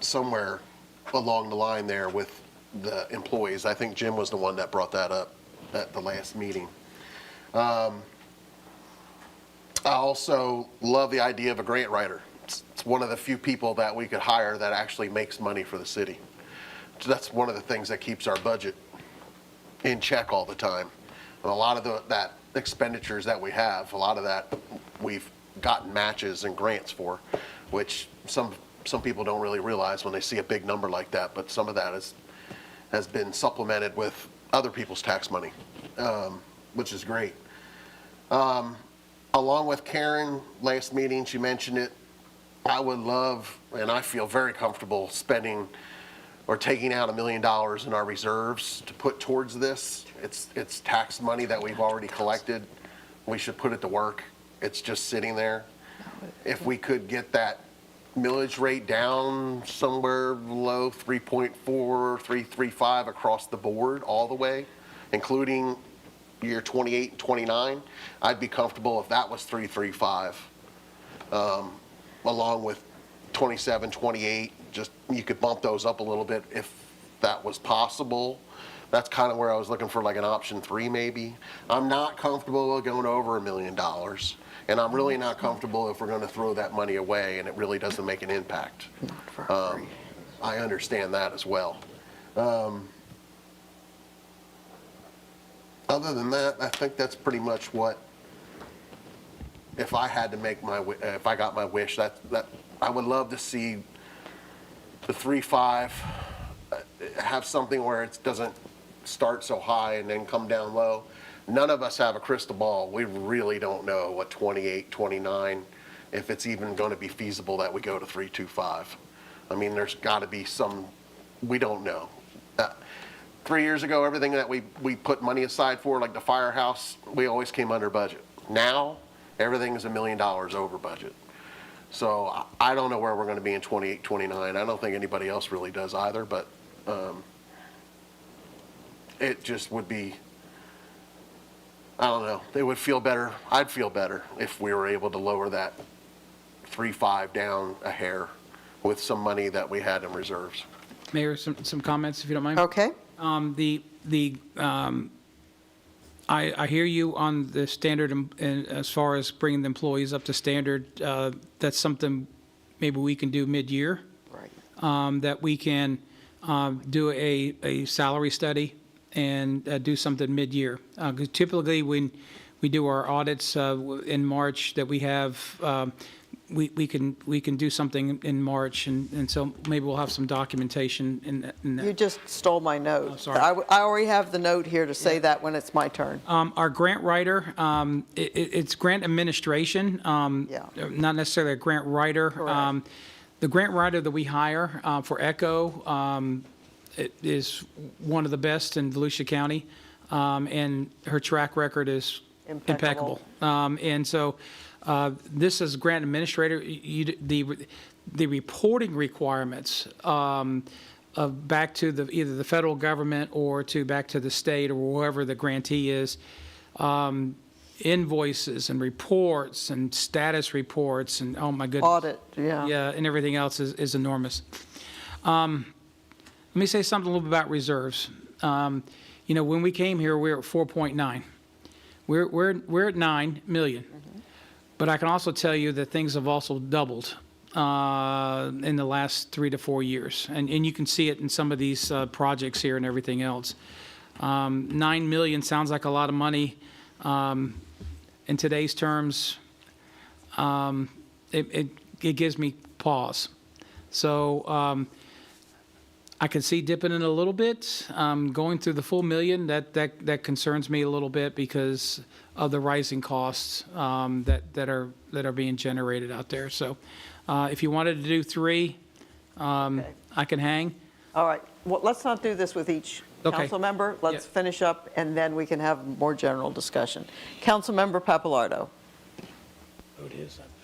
somewhere along the line there with the employees. I think Jim was the one that brought that up at the last meeting. I also love the idea of a grant writer. It's one of the few people that we could hire that actually makes money for the city. So that's one of the things that keeps our budget in check all the time. And a lot of that expenditures that we have, a lot of that we've gotten matches and grants for, which some people don't really realize when they see a big number like that, but some of that has been supplemented with other people's tax money, which is great. Along with Karen, last meeting, she mentioned it, I would love, and I feel very comfortable spending or taking out $1 million in our reserves to put towards this. It's tax money that we've already collected. We should put it to work. It's just sitting there. If we could get that millage rate down somewhere below 3.4, 3.35 across the board all the way, including year 28 and 29, I'd be comfortable if that was 3.35, along with 27, 28. Just you could bump those up a little bit if that was possible. That's kind of where I was looking for, like an option 3 maybe. I'm not comfortable going over $1 million, and I'm really not comfortable if we're going to throw that money away and it really doesn't make an impact. I understand that as well. Other than that, I think that's pretty much what, if I had to make if I got my wish, that I would love to see the 3.5 have something where it doesn't start so high and then come down low. None of us have a crystal ball. We really don't know what 28, 29, if it's even going to be feasible that we go to 3.25. I mean, there's got to be some, we don't know. 3 years ago, everything that we put money aside for, like the firehouse, we always came under budget. Now, everything is $1 million over budget. So I don't know where we're going to be in 28, 29. I don't think anybody else really does either, but it just would be, I don't know, it would feel better. I'd feel better if we were able to lower that 3.5 down a hair with some money that we had in reserves. Mayor, some comments, if you don't mind? Okay? I hear you on the standard and as far as bringing the employees up to standard. That's something maybe we can do mid-year. Right. That we can do a salary study and do something mid-year. 'Cause typically, when we do our audits in March, that we have, we can do something in March, and so maybe we'll have some documentation in that. You just stole my note. Oh, sorry. I already have the note here to say that when it's my turn. Our grant writer, it's grant administration, Yeah. not necessarily a grant writer. Correct. The grant writer that we hire for ECHO it is one of the best in Volusia County, and her track record is impeccable. And so this is grant administrator, the reporting requirements of back to either the federal government or back to the state or whoever the grantee is, invoices and reports and status reports and, oh my goodness. Audit, yeah. Yeah, and everything else is enormous. Let me say something a little bit about reserves. When we came here, we were at 4.9. We're at 9 million. But I can also tell you that things have also doubled in the last 3 to 4 years. And you can see it in some of these projects here and everything else. 9 million sounds like a lot of money. In today's terms, it gives me pause. So I can see dipping in a little bit. Going through the full million, that concerns me a little bit because of the rising costs that are being generated out there. So if you wanted to do 3, Okay. I can hang. All right, well, let's not do this with each Okay. council member. Let's Yeah. finish up, and then we can have more general discussion. Councilmember Papalardo.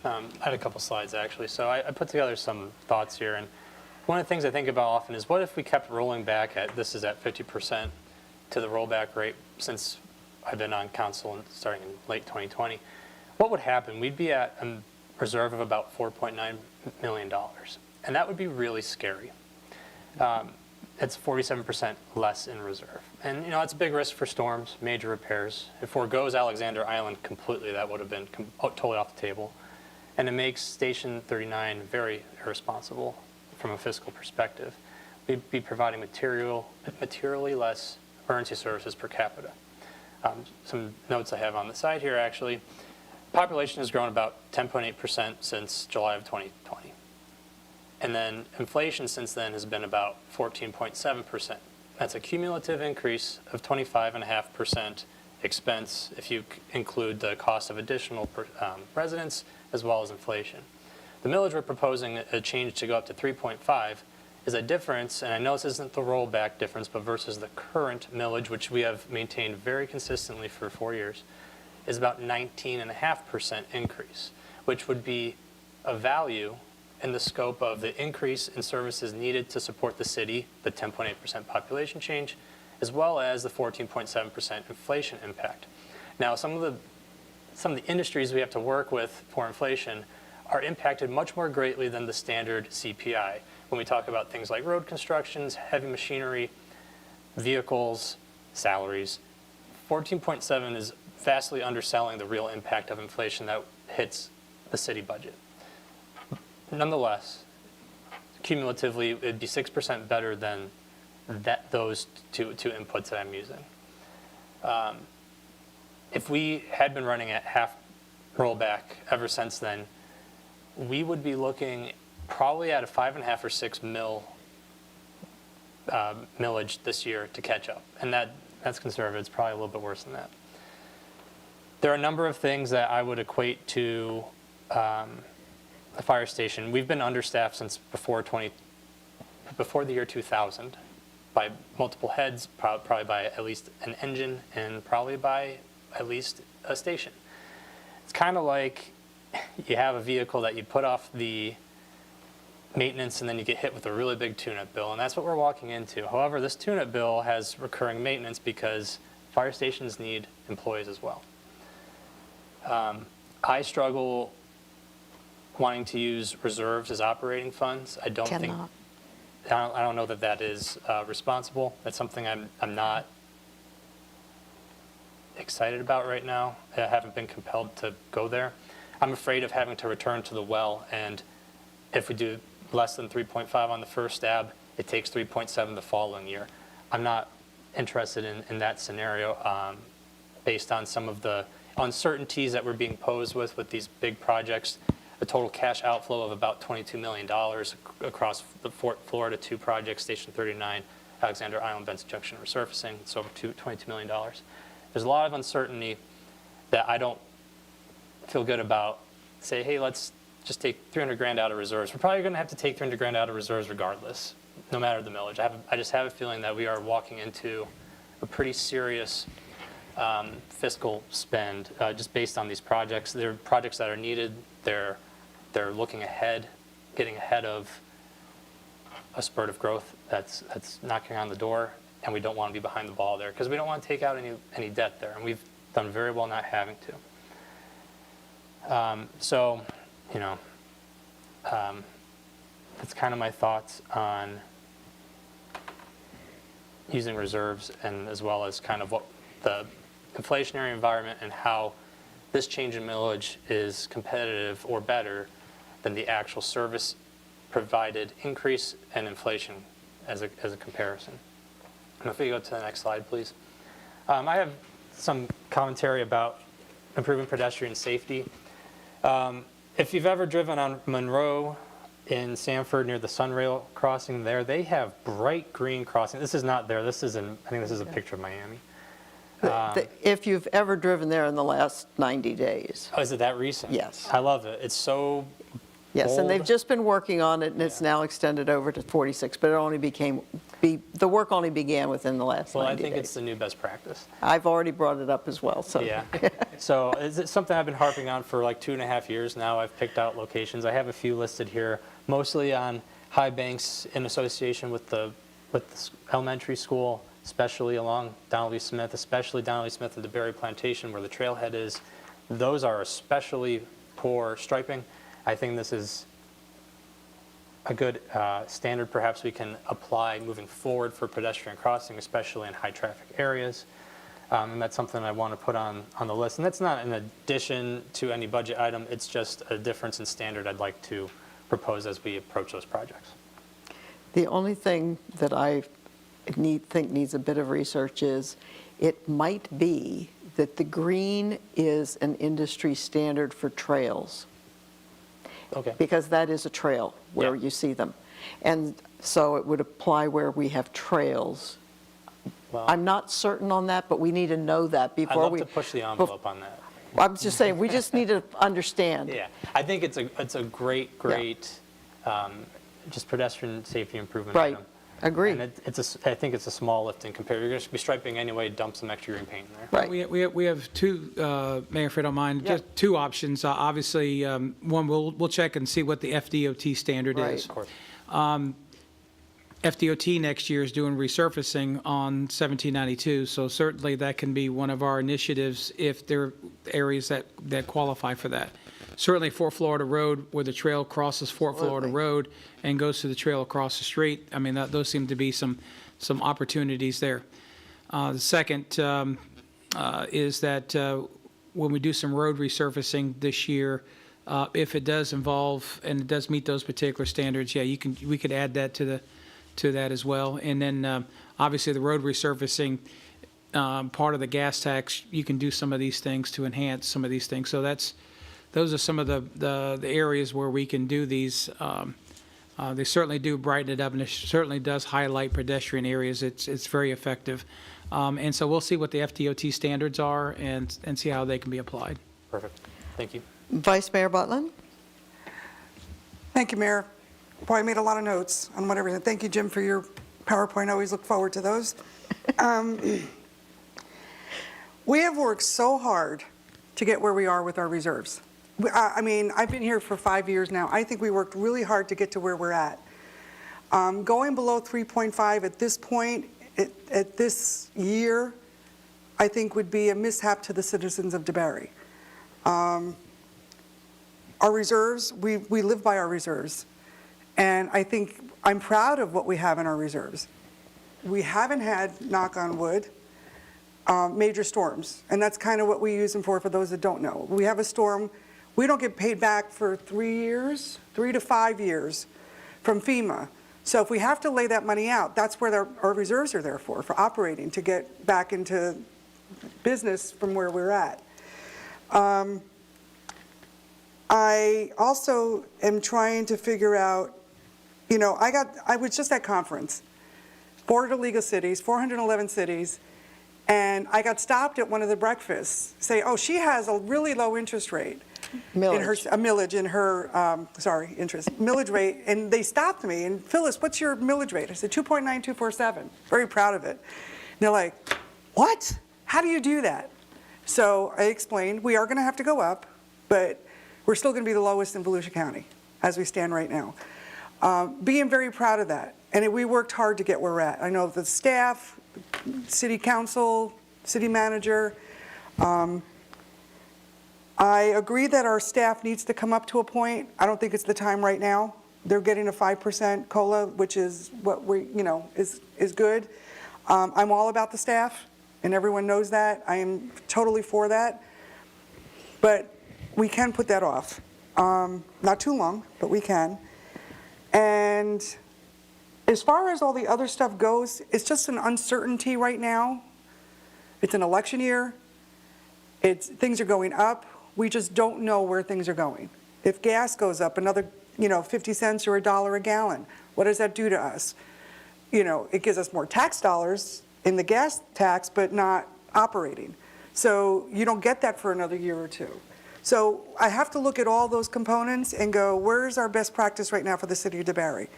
I had a couple slides, actually. So I put together some thoughts here. And one of the things I think about often is what if we kept rolling back this is at 50% to the rollback rate since I've been on council and starting in late 2020. What would happen? We'd be at a reserve of about $4.9 million. And that would be really scary. It's 47% less in reserve. And, it's a big risk for storms, major repairs. It foregoes Alexander Island completely. That would have been totally off the table. And it makes Station 39 very irresponsible from a fiscal perspective. We'd be providing materially less emergency services per capita. Some notes I have on the side here, actually. Population has grown about 10.8% since July of 2020. And then inflation since then has been about 14.7%. That's a cumulative increase of 25.5% expense if you include the cost of additional residents as well as inflation. The millage we're proposing a change to go up to 3.5 is a difference, and I know this isn't the rollback difference, but versus the current millage, which we have maintained very consistently for 4 years, is about 19.5% increase, which would be a value in the scope of the increase in services needed to support the city, the 10.8% population change, as well as the 14.7% inflation impact. Now, some of the industries we have to work with for inflation are impacted much more greatly than the standard CPI. When we talk about things like road constructions, heavy machinery, vehicles, salaries, 14.7 is vastly underselling the real impact of inflation that hits the city budget. Nonetheless, cumulatively, it'd be 6% better than those two inputs that I'm using. If we had been running at half rollback ever since then, we would be looking probably at a 5.5 or 6 mil millage this year to catch up, and that's conservative. It's probably a little bit worse than that. There are a number of things that I would equate to the fire station. We've been understaffed since before the year 2000 by multiple heads, probably by at least an engine, and probably by at least a station. It's kind of like you have a vehicle that you put off the maintenance and then you get hit with a really big tune-up bill, and that's what we're walking into. However, this tune-up bill has recurring maintenance because fire stations need employees as well. I struggle wanting to use reserves as operating funds. I don't think, Cannot. I don't know that that is responsible. That's something I'm not excited about right now. I haven't been compelled to go there. I'm afraid of having to return to the well, and if we do less than 3.5 on the first stab, it takes 3.7 the following year. I'm not interested in that scenario based on some of the uncertainties that we're being posed with these big projects. A total cash outflow of about $22 million across the Fort Florida 2 projects, Station 39, Alexander Island, Benson Junction resurfacing, so $22 million. There's a lot of uncertainty that I don't feel good about. Say, hey, let's just take 300 grand out of reserves. We're probably going to have to take 300 grand out of reserves regardless, no matter the millage. I just have a feeling that we are walking into a pretty serious fiscal spend just based on these projects. They're projects that are needed. They're looking ahead, getting ahead of a spurt of growth that's knocking on the door, and we don't want to be behind the ball there because we don't want to take out any debt there, and we've done very well not having to. So, you know, that's kind of my thoughts on using reserves, and as well as kind of what the inflationary environment and how this change in millage is competitive or better than the actual service provided increase and inflation as a comparison. And if we go to the next slide, please. I have some commentary about improving pedestrian safety. If you've ever driven on Monroe in Sanford near the Sunrail crossing there, they have bright green crossing. This is not there. This is I think this is a picture of Miami. If you've ever driven there in the last 90 days. Oh, is it that recent? Yes. I love it. It's so Yes, and they've bold. just been working on it, and it's now extended over to 46, but it only the work only began within the last 90 Well, I days. think it's the new best practice. I've already brought it up as well, so. Yeah. So it's something I've been harping on for like 2.5 years now. I've picked out locations. I have a few listed here, mostly on High Banks in association with the elementary school, especially along Donnelly Smith, especially Donnelly Smith and DeBerry Plantation where the trailhead is. Those are especially poor striping. I think this is a good standard perhaps we can apply moving forward for pedestrian crossing, especially in high traffic areas. And that's something I want to put on the list. And that's not in addition to any budget item. It's just a difference in standard I'd like to propose as we approach those projects. The only thing that I think needs a bit of research is it might be that the green is an industry standard for trails, Okay. because that is a trail where Yeah. you see them. And so it would apply where we have trails. Well, I'm not certain on that, but we need to know that I'd before love we. to push the envelope on that. I'm just saying, we just need to understand. Yeah, I think it's a great just pedestrian safety improvement Right. item. Agree. And I think it's a small lift in comparison. You're going to be striping anyway, dump some extra green paint in there. Right. We have two, Mayor, if you don't mind, Yeah. just two options. Obviously, one, we'll check and see what the FDOT standard Right. is. Of course. FDOT next year is doing resurfacing on 1792, so certainly that can be one of our initiatives if there are areas that qualify for that. Certainly Fort Florida Road, where the trail crosses Fort Florida Absolutely. Road and goes to the trail across the street, I mean, those seem to be some opportunities there. The second is that when we do some road resurfacing this year, if it does involve and it does meet those particular standards, yeah, we could add that to that as well. And then obviously the road resurfacing, part of the gas tax, you can do some of these things to enhance some of these things. So those are some of the areas where we can do these. They certainly do brighten it up, and it certainly does highlight pedestrian areas. It's very effective. And so we'll see what the FDOT standards are and see how they can be applied. Perfect. Thank you. Vice Mayor Butlin? Thank you, Mayor. Boy, I made a lot of notes on whatever. Thank you, Jim, for your PowerPoint. I always look forward to those. We have worked so hard to get where we are with our reserves. I mean, I've been here for 5 years now. I think we worked really hard to get to where we're at. Going below 3.5 at this point, at this year, I think would be a mishap to the citizens of DeBary. Our reserves, we live by our reserves. And I think I'm proud of what we have in our reserves. We haven't had, knock on wood, major storms. And that's kind of what we use them for those that don't know. We have a storm, we don't get paid back for 3 years, 3 to 5 years from FEMA. So if we have to lay that money out, that's where our reserves are there for operating, to get back into business from where we're at. I also am trying to figure out, you know, I was just at conference, Board of Legal Cities, 411 cities, and I got stopped at one of the breakfasts, say, oh, she has a really low interest rate. Millage. Millage rate, and they stopped me, and Phyllis, what's your millage rate? I said 2.9247, very proud of it. And they're like, what? How do you do that? So I explained, we are gonna have to go up, but we're still gonna be the lowest in Volusia County, as we stand right now. Being very proud of that, and we worked hard to get where we're at. I know the staff, city council, city manager, I agree that our staff needs to come up to a point. I don't think it's the time right now. They're getting a 5% COLA, which is what we, you know, is good. I'm all about the staff, and everyone knows that. I am totally for that. But we can put that off. Not too long, but we can. And as far as all the other stuff goes, it's just an uncertainty right now. It's an election year. Things are going up. We just don't know where things are going. If gas goes up another, 50 cents or $1 a gallon, what does that do to us? It gives us more tax dollars in the gas tax, but not operating. So you don't get that for another year or two. So I have to look at all those components and go, where's our best practice right now for the city of DeBary?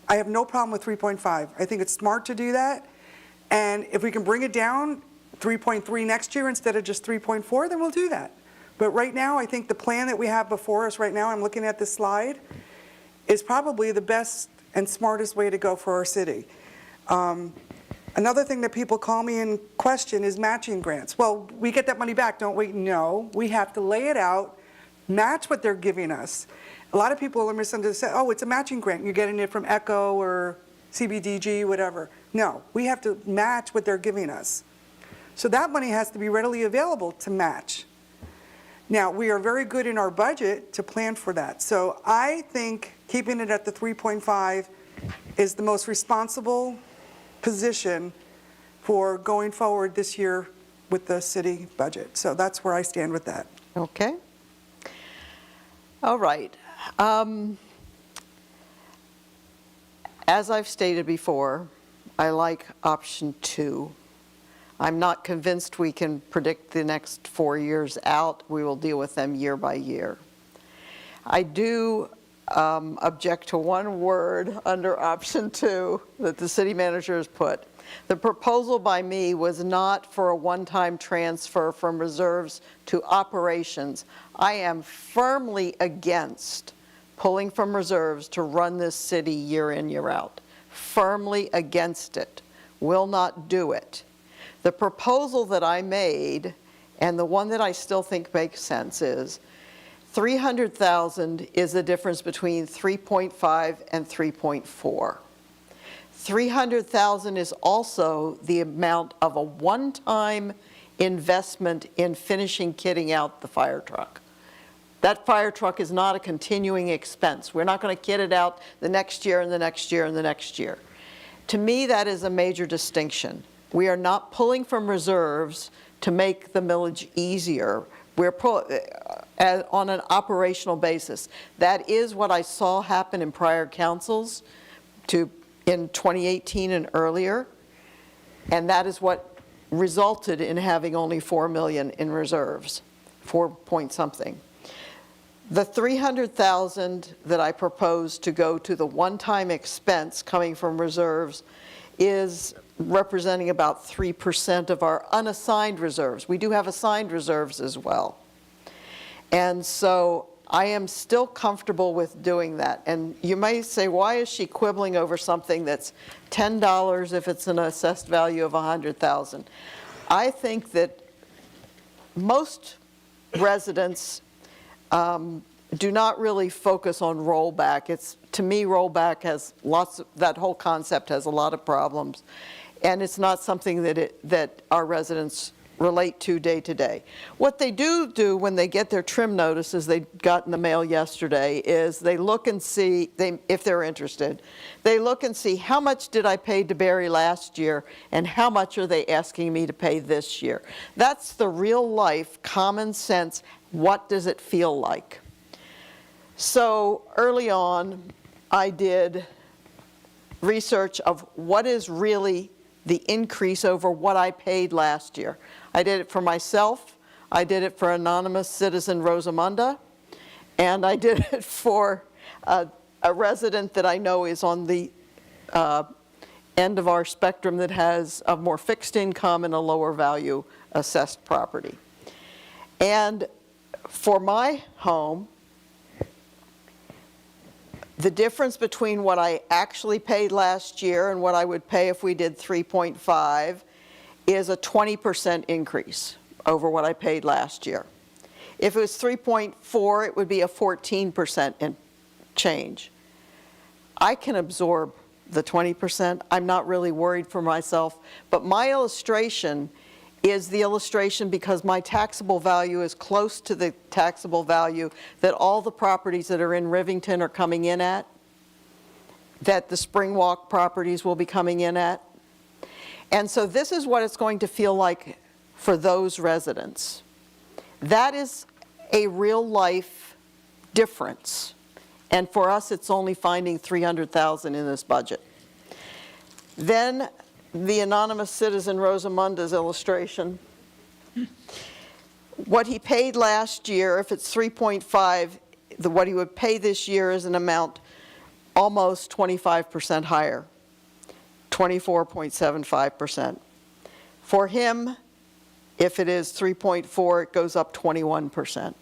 I have no problem with 3.5. I think it's smart to do that. And if we can bring it down 3.3 next year instead of just 3.4, then we'll do that. But right now, I think the plan that we have before us right now, I'm looking at this slide, is probably the best and smartest way to go for our city. Another thing that people call me and question is matching grants. Well, we get that money back, don't we? No, we have to lay it out, match what they're giving us. A lot of people are misunderstanding, oh, it's a matching grant. You're getting it from ECHO or CBDG, whatever. No, we have to match what they're giving us. So that money has to be readily available to match. Now, we are very good in our budget to plan for that. So I think keeping it at the 3.5 is the most responsible position for going forward this year with the city budget. So that's where I stand with that. Okay. All right. As I've stated before, I like option 2. I'm not convinced we can predict the next 4 years out. We will deal with them year by year. I do object to one word under option 2 that the city manager has put. The proposal by me was not for a one-time transfer from reserves to operations. I am firmly against pulling from reserves to run this city year in, year out. Firmly against it. Will not do it. The proposal that I made, and the one that I still think makes sense, is $300,000 is the difference between 3.5 and 3.4. $300,000 is also the amount of a one-time investment in finishing kitting out the fire truck. That fire truck is not a continuing expense. We're not going to kit it out the next year and the next year and the next year. To me, that is a major distinction. We are not pulling from reserves to make the millage easier. We're on an operational basis. That is what I saw happen in prior councils in 2018 and earlier, and that is what resulted in having only 4 million in reserves, 4 point something. The 300,000 that I proposed to go to the one-time expense coming from reserves is representing about 3% of our unassigned reserves. We do have assigned reserves as well. And so I am still comfortable with doing that. And you may say, why is she quibbling over something that's $10 if it's an assessed value of $100,000? I think that most residents do not really focus on rollback. To me, rollback has that whole concept has a lot of problems, and it's not something that our residents relate to day to day. What they do when they get their trim notices they got in the mail yesterday is they look and see, if they're interested, they look and see how much did I pay DeBerry last year and how much are they asking me to pay this year. That's the real life, common sense, what does it feel like? So early on, I did research of what is really the increase over what I paid last year. I did it for myself, I did it for anonymous citizen Rosamunda, and I did it for a resident that I know is on the end of our spectrum that has a more fixed income and a lower value assessed property. And for my home, the difference between what I actually paid last year and what I would pay if we did 3.5 is a 20% increase over what I paid last year. If it was 3.4, it would be a 14% change. I can absorb the 20%. I'm not really worried for myself, but my illustration is the illustration because my taxable value is close to the taxable value that all the properties that are in Rivington are coming in at, that the Springwalk properties will be coming in at. And so this is what it's going to feel like for those residents. That is a real life difference. And for us, it's only finding $300,000 in this budget. Then the anonymous citizen Rosamunda's illustration. What he paid last year, if it's 3.5, what he would pay this year is an amount almost 25% higher, 24.75%. For him, if it is 3.4, it goes up 21%.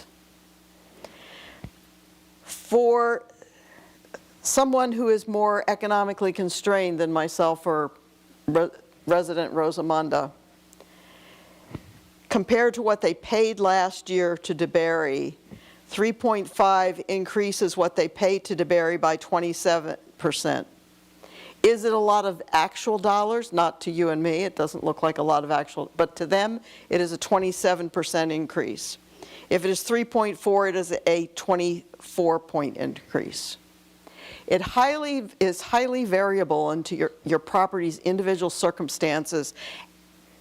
For someone who is more economically constrained than myself or resident Rosamunda, compared to what they paid last year to DeBerry, 3.5 increases what they paid to DeBerry by 27%. Is it a lot of actual dollars? Not to you and me, it doesn't look like a lot of actual, but to them, it is a 27% increase. If it is 3.4, it is a 24-point increase. It is highly variable into your property's individual circumstances,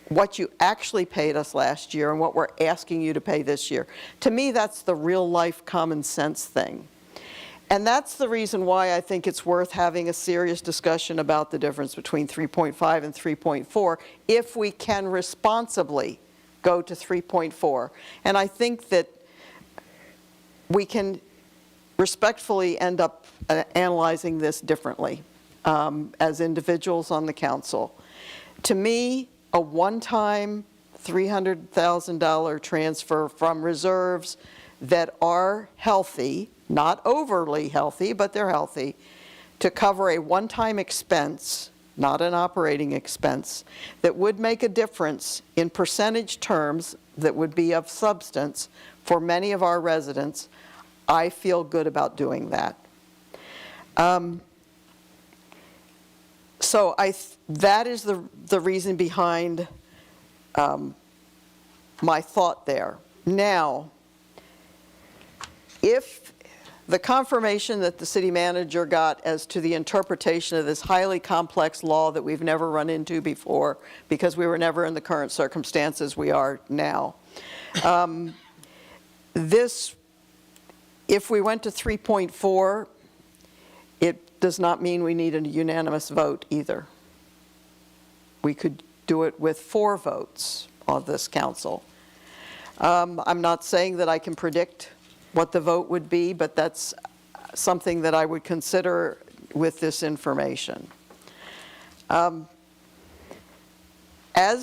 what you actually paid us last year and what we're asking you to pay this year. To me, that's the real life common sense thing. And that's the reason why I think it's worth having a serious discussion about the difference between 3.5 and 3.4 if we can responsibly go to 3.4. And I think that we can respectfully end up analyzing this differently as individuals on the council. To me, a one-time $300,000 transfer from reserves that are healthy, not overly healthy, but they're healthy, to cover a one-time expense, not an operating expense, that would make a difference in percentage terms that would be of substance for many of our residents, I feel good about doing that. So that is the reason behind my thought there. Now, if the confirmation that the city manager got as to the interpretation of this highly complex law that we've never run into before because we were never in the current circumstances we are now, if we went to 3.4, it does not mean we need a unanimous vote either. We could do it with 4 votes of this council. I'm not saying that I can predict what the vote would be, but that's something that I would consider with this information. As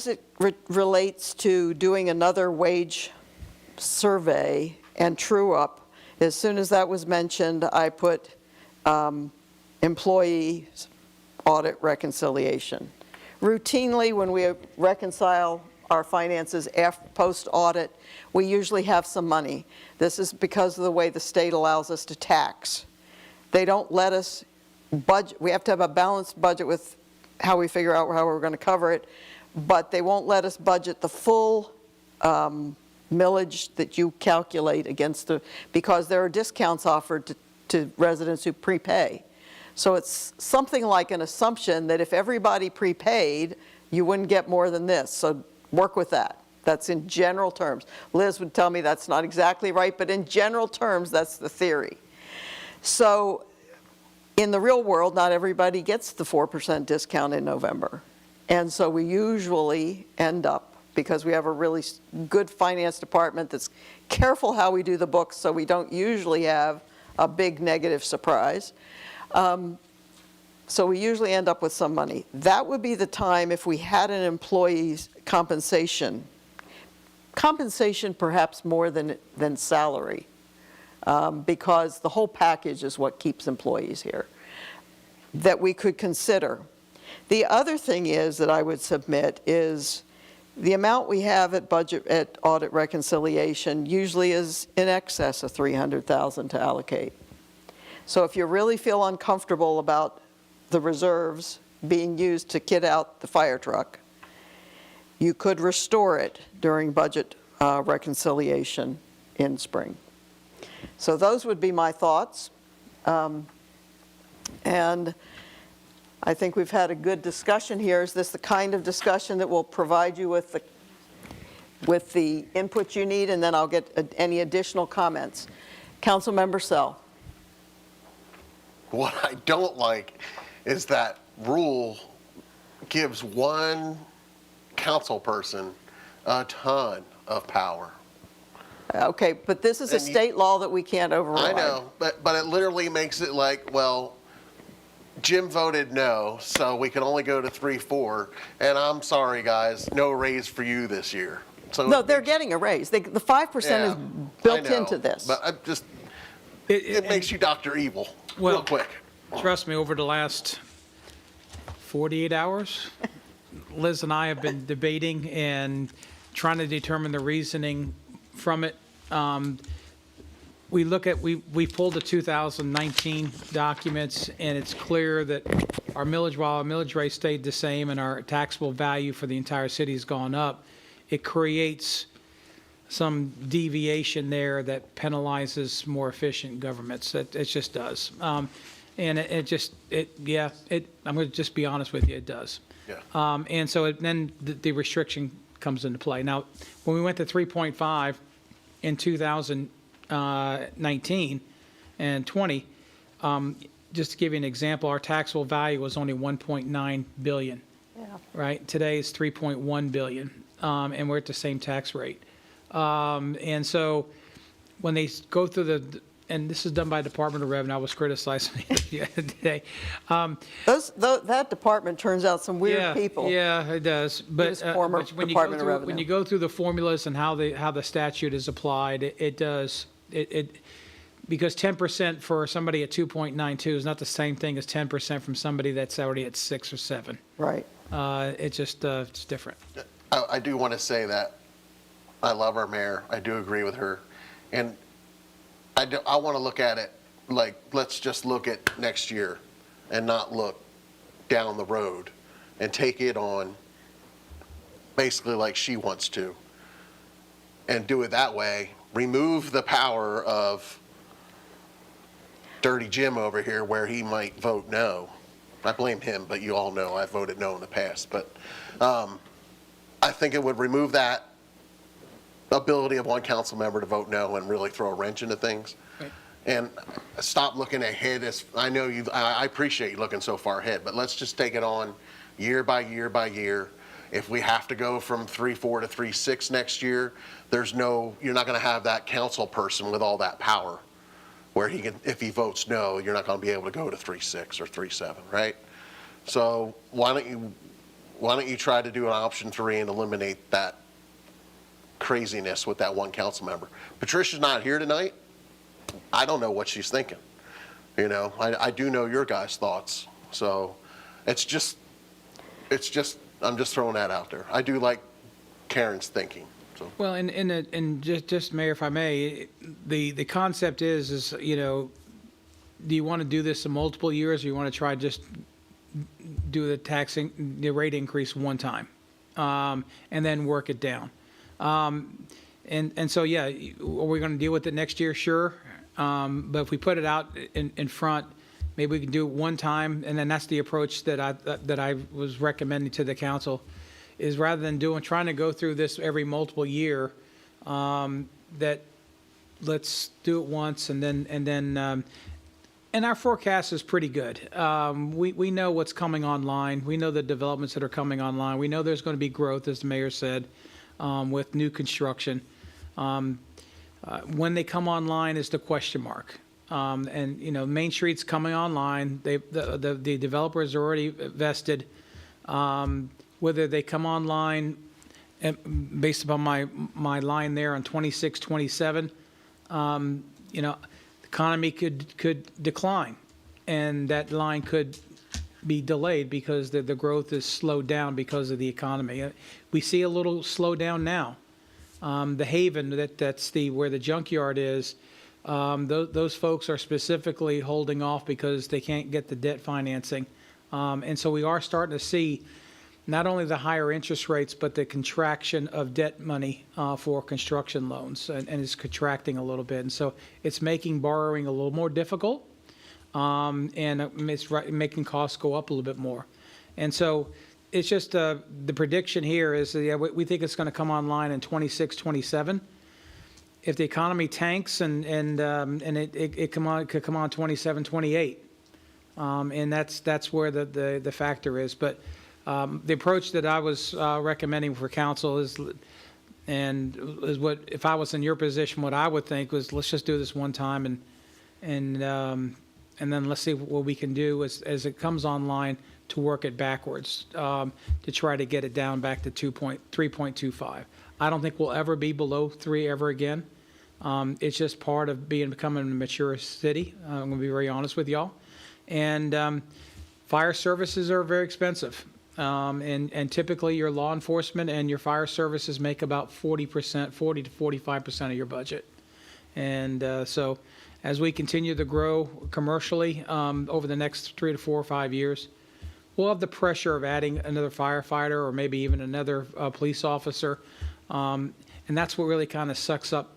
it relates to doing another wage survey and true up. As soon as that was mentioned, I put employee audit reconciliation. Routinely, when we reconcile our finances post-audit, we usually have some money. This is because of the way the state allows us to tax. They don't let us budget. We have to have a balanced budget with how we figure out how we're going to cover it, but they won't let us budget the full millage that you calculate against because there are discounts offered to residents who prepay. So it's something like an assumption that if everybody prepaid, you wouldn't get more than this. So work with that. That's in general terms. Liz would tell me that's not exactly right, but in general terms, that's the theory. So in the real world, not everybody gets the 4% discount in November. And so we usually end up, because we have a really good finance department that's careful how we do the books, so we don't usually have a big negative surprise. So we usually end up with some money. That would be the time if we had an employee's compensation perhaps more than salary, because the whole package is what keeps employees here, that we could consider. The other thing is that I would submit is the amount we have at audit reconciliation usually is in excess of $300,000 to allocate. So if you really feel uncomfortable about the reserves being used to kit out the fire truck, you could restore it during budget reconciliation in spring. So those would be my thoughts. And I think we've had a good discussion here. Is this the kind of discussion that will provide you with the input you need? And then I'll get any additional comments. Councilmember Sell. What I don't like is that rule gives one council person a ton of power. Okay, but this is a And you- state law that we can't override. I know, but it literally makes it like, well, Jim voted no, so we can only go to 3-4, and I'm sorry, guys, no raise for you this year. So No, it they're makes- getting a raise. The 5% is Yeah, built I know, into this. But I just, it makes you Dr. Evil real Well- quick. Trust me, over the last 48 hours, Liz and I have been debating and trying to determine the reasoning from it. We pulled the 2019 documents, and it's clear that while our millage rate stayed the same and our taxable value for the entire city has gone up, it creates some deviation there that penalizes more efficient governments. It just does. And I'm going to just be honest with you, it does. Yeah. And so then the restriction comes into play. Now, when we went to 3.5 in 2019 and 20, just to give you an example, our taxable value was only 1.9 billion. Yeah. Right? Today is 3.1 billion, and we're at the same tax rate. And so when they go through and this is done by Department of Revenue, I was criticizing today. That department turns out some weird people. Yeah, it does. But was former but when Department of Revenue. when you go through the formulas and how the statute is applied, it does because 10% for somebody at 2.92 is not the same thing as 10% from somebody that's already at 6 or 7. Right. It's different. I do want to say that I love our mayor. I do agree with her. And I want to look at it like, let's just look at next year and not look down the road and take it on basically like she wants to and do it that way. Remove the power of Dirty Jim over here where he might vote no. I blame him, but you all know I voted no in the past. But I think it would remove that ability of one council member to vote no and really throw a wrench into things. Right. And stop looking ahead. I know I appreciate you looking so far ahead, but let's just take it on year by year by year. If we have to go from 3.4 to 3.6 next year, you're not going to have that council person with all that power where if he votes no, you're not going to be able to go to 3.6 or 3.7, right? So why don't you try to do an option 3 and eliminate that craziness with that one council member. Patricia's not here tonight. I don't know what she's thinking. You know, I do know your guys' thoughts. So it's just, I'm just throwing that out there. I do like Karen's thinking. So. Well, and just Mayor, if I may, the concept is, you know, do you want to do this in multiple years, or you want to try just do the rate increase one time, and then work it down? And so, yeah, are we going to deal with it next year? Sure. But if we put it out in front, maybe we can do it one time, and then that's the approach that I was recommending to the council, is rather than trying to go through this every multiple year, that let's do it once, and then and our forecast is pretty good. We know what's coming online. We know the developments that are coming online. We know there's going to be growth, as the mayor said, with new construction. When they come online is the question mark. And, you know, Main Street's coming online. The developers are already vested. Whether they come online, based upon my line there on 26, 27, you know, the economy could decline, and that line could be delayed because the growth is slowed down because of the economy. We see a little slowdown now. The Haven, that's where the junkyard is, those folks are specifically holding off because they can't get the debt financing. And so we are starting to see not only the higher interest rates, but the contraction of debt money for construction loans, and it's contracting a little bit. And so it's making borrowing a little more difficult, and it's making costs go up a little bit more. And so it's just the prediction here is that, yeah, we think it's going to come online in 26, 27. If the economy tanks and it could come on 27, 28, and that's where the factor is. But the approach that I was recommending for council is what, if I was in your position, what I would think was, let's just do this one time, and then let's see what we can do as it comes online to work it backwards, to try to get it down back to 3.25. I don't think we'll ever be below 3 ever again. It's just part of becoming a mature city. I'm going to be very honest with y'all. And fire services are very expensive. And typically your law enforcement and your fire services make about 40 to 45% of your budget. And so as we continue to grow commercially over the next 3 to 4 or 5 years, we'll have the pressure of adding another firefighter or maybe even another police officer. And that's what really kind of sucks up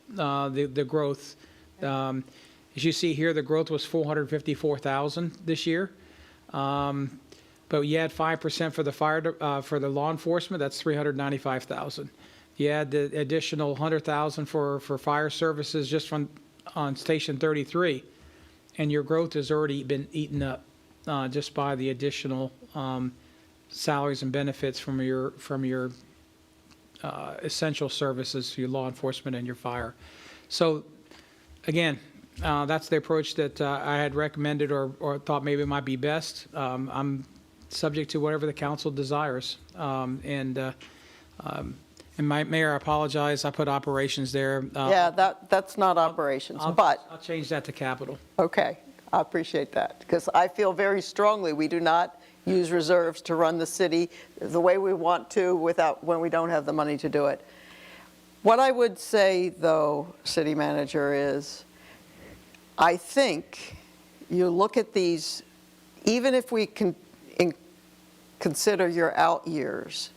the growth. As you see here, the growth was 454,000 this year. But you add 5% for the for the law enforcement, that's 395,000. You add the additional 100,000 for fire services just on Station 33, and your growth has already been eaten up just by the additional salaries and benefits from your essential services, your law enforcement and your fire. So again, that's the approach that I had recommended or thought maybe might be best. I'm subject to whatever the council desires. And my mayor, I apologize, I put operations there. Yeah, that's not operations, but, I'll change that to capital. okay, I appreciate that, because I feel very strongly we do not use reserves to run the city the way we want to when we don't have the money to do it. What I would say, though, city manager, is I think you look at these, even if we can consider your out years,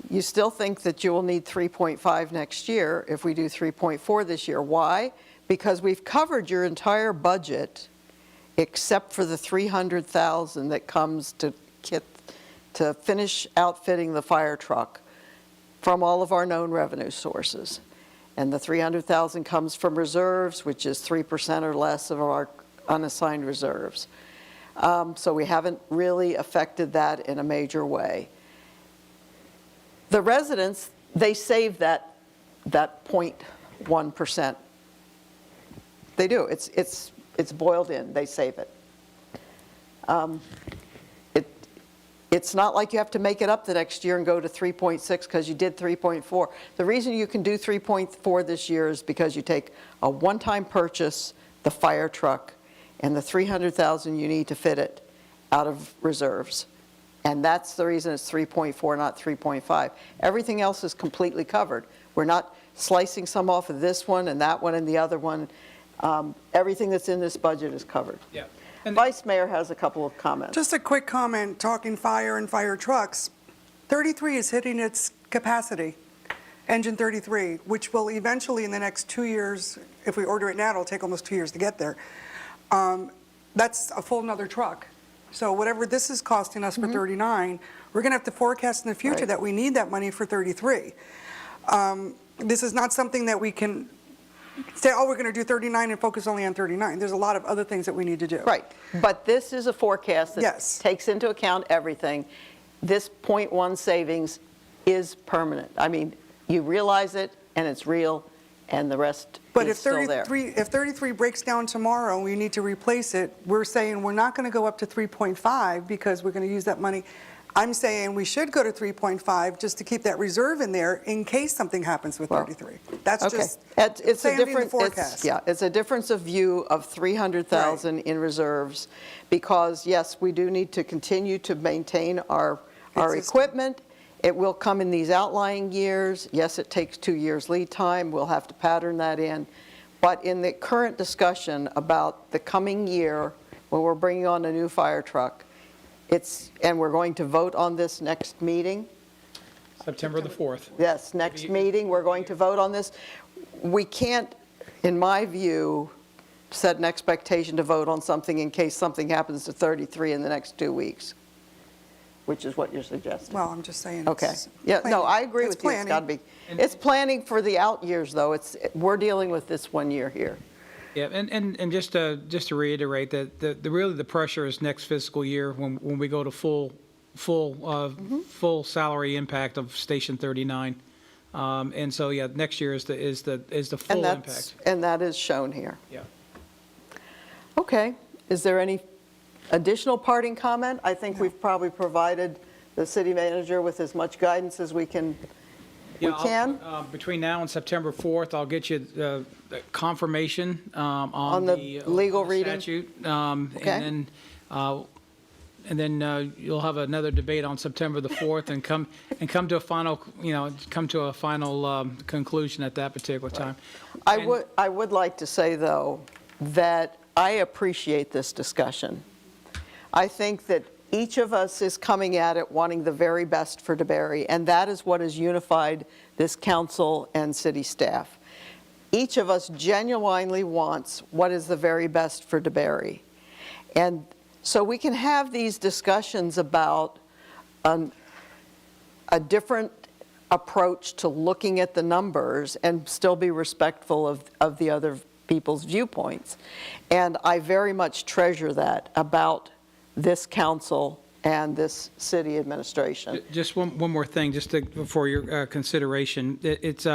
you still think that you will need 3.5 next year if we do 3.4 this year. Why? Because we've covered your entire budget except for the 300,000 that comes to finish outfitting the fire truck from all of our known revenue sources. And the 300,000 comes from reserves, which is 3% or less of our unassigned reserves. So we haven't really affected that in a major way. The residents, they save that 0.1%. They do. It's boiled in. They save it. It's not like you have to make it up the next year and go to 3.6 because you did 3.4. The reason you can do 3.4 this year is because you take a one-time purchase, the fire truck, and the 300,000 you need to fit it out of reserves. And that's the reason it's 3.4, not 3.5. Everything else is completely covered. We're not slicing some off of this one and that one and the other one. Everything that's in this budget is covered. Yeah. Vice Mayor has a couple of comments. Just a quick comment, talking fire and fire trucks. 33 is hitting its capacity, engine 33, which will eventually in the next 2 years, if we order it now, it'll take almost 2 years to get there. That's a full nother truck. So whatever this is costing us for 39, we're going to have to forecast in the future Right. that we need that money for 33. This is not something that we can say, oh, we're going to do 39 and focus only on 39. There's a lot of other things that we need to do. Right, but this is a forecast that Yes. takes into account everything. This .1 savings is permanent. I mean, you realize it, and it's real, and the rest But is if still there. 33 breaks down tomorrow and we need to replace it, we're saying we're not going to go up to 3.5 because we're going to use that money. I'm saying we should go to 3.5 just to keep that reserve in there in case something happens with Well, 33. That's Okay, just it's a saying in the different, forecast. it's a difference of view of 300,000 in reserves, because yes, we do need to continue to maintain our Existing. equipment. It will come in these outlying years. Yes, it takes 2 years lead time. We'll have to pattern that in. But in the current discussion about the coming year, when we're bringing on a new fire truck, and we're going to vote on this next meeting. September the 4th. Yes, next meeting, we're going to vote on this. We can't, in my view, set an expectation to vote on something in case something happens to 33 in the next 2 weeks, which is what you're suggesting. Well, I'm just saying. Okay. it's Yeah, no, planning. I agree It's with you. It's got to planning. be. It's planning for the out years, though. We're dealing with this 1 year here. Yeah, and just to reiterate that really the pressure is next fiscal year when we go to full salary impact of Station 39. And so, yeah, next year is the full impact. And that is shown here. Yeah. Okay. Is there any additional parting comment? I think we've probably provided the city manager with as much guidance as we can. Yeah, can? Between now and September 4th, I'll get you the confirmation on On the legal on the reading? statute. Okay. And then you'll have another debate on September the 4th and come to a final, conclusion at that particular time. I would like to say, though, that I appreciate this discussion. I think that each of us is coming at it wanting the very best for DeBary, and that is what has unified this council and city staff. Each of us genuinely wants what is the very best for DeBary. And so we can have these discussions about a different approach to looking at the numbers and still be respectful of the other people's viewpoints. And I very much treasure that about this council and this city administration. Just one more thing, for your consideration. It's,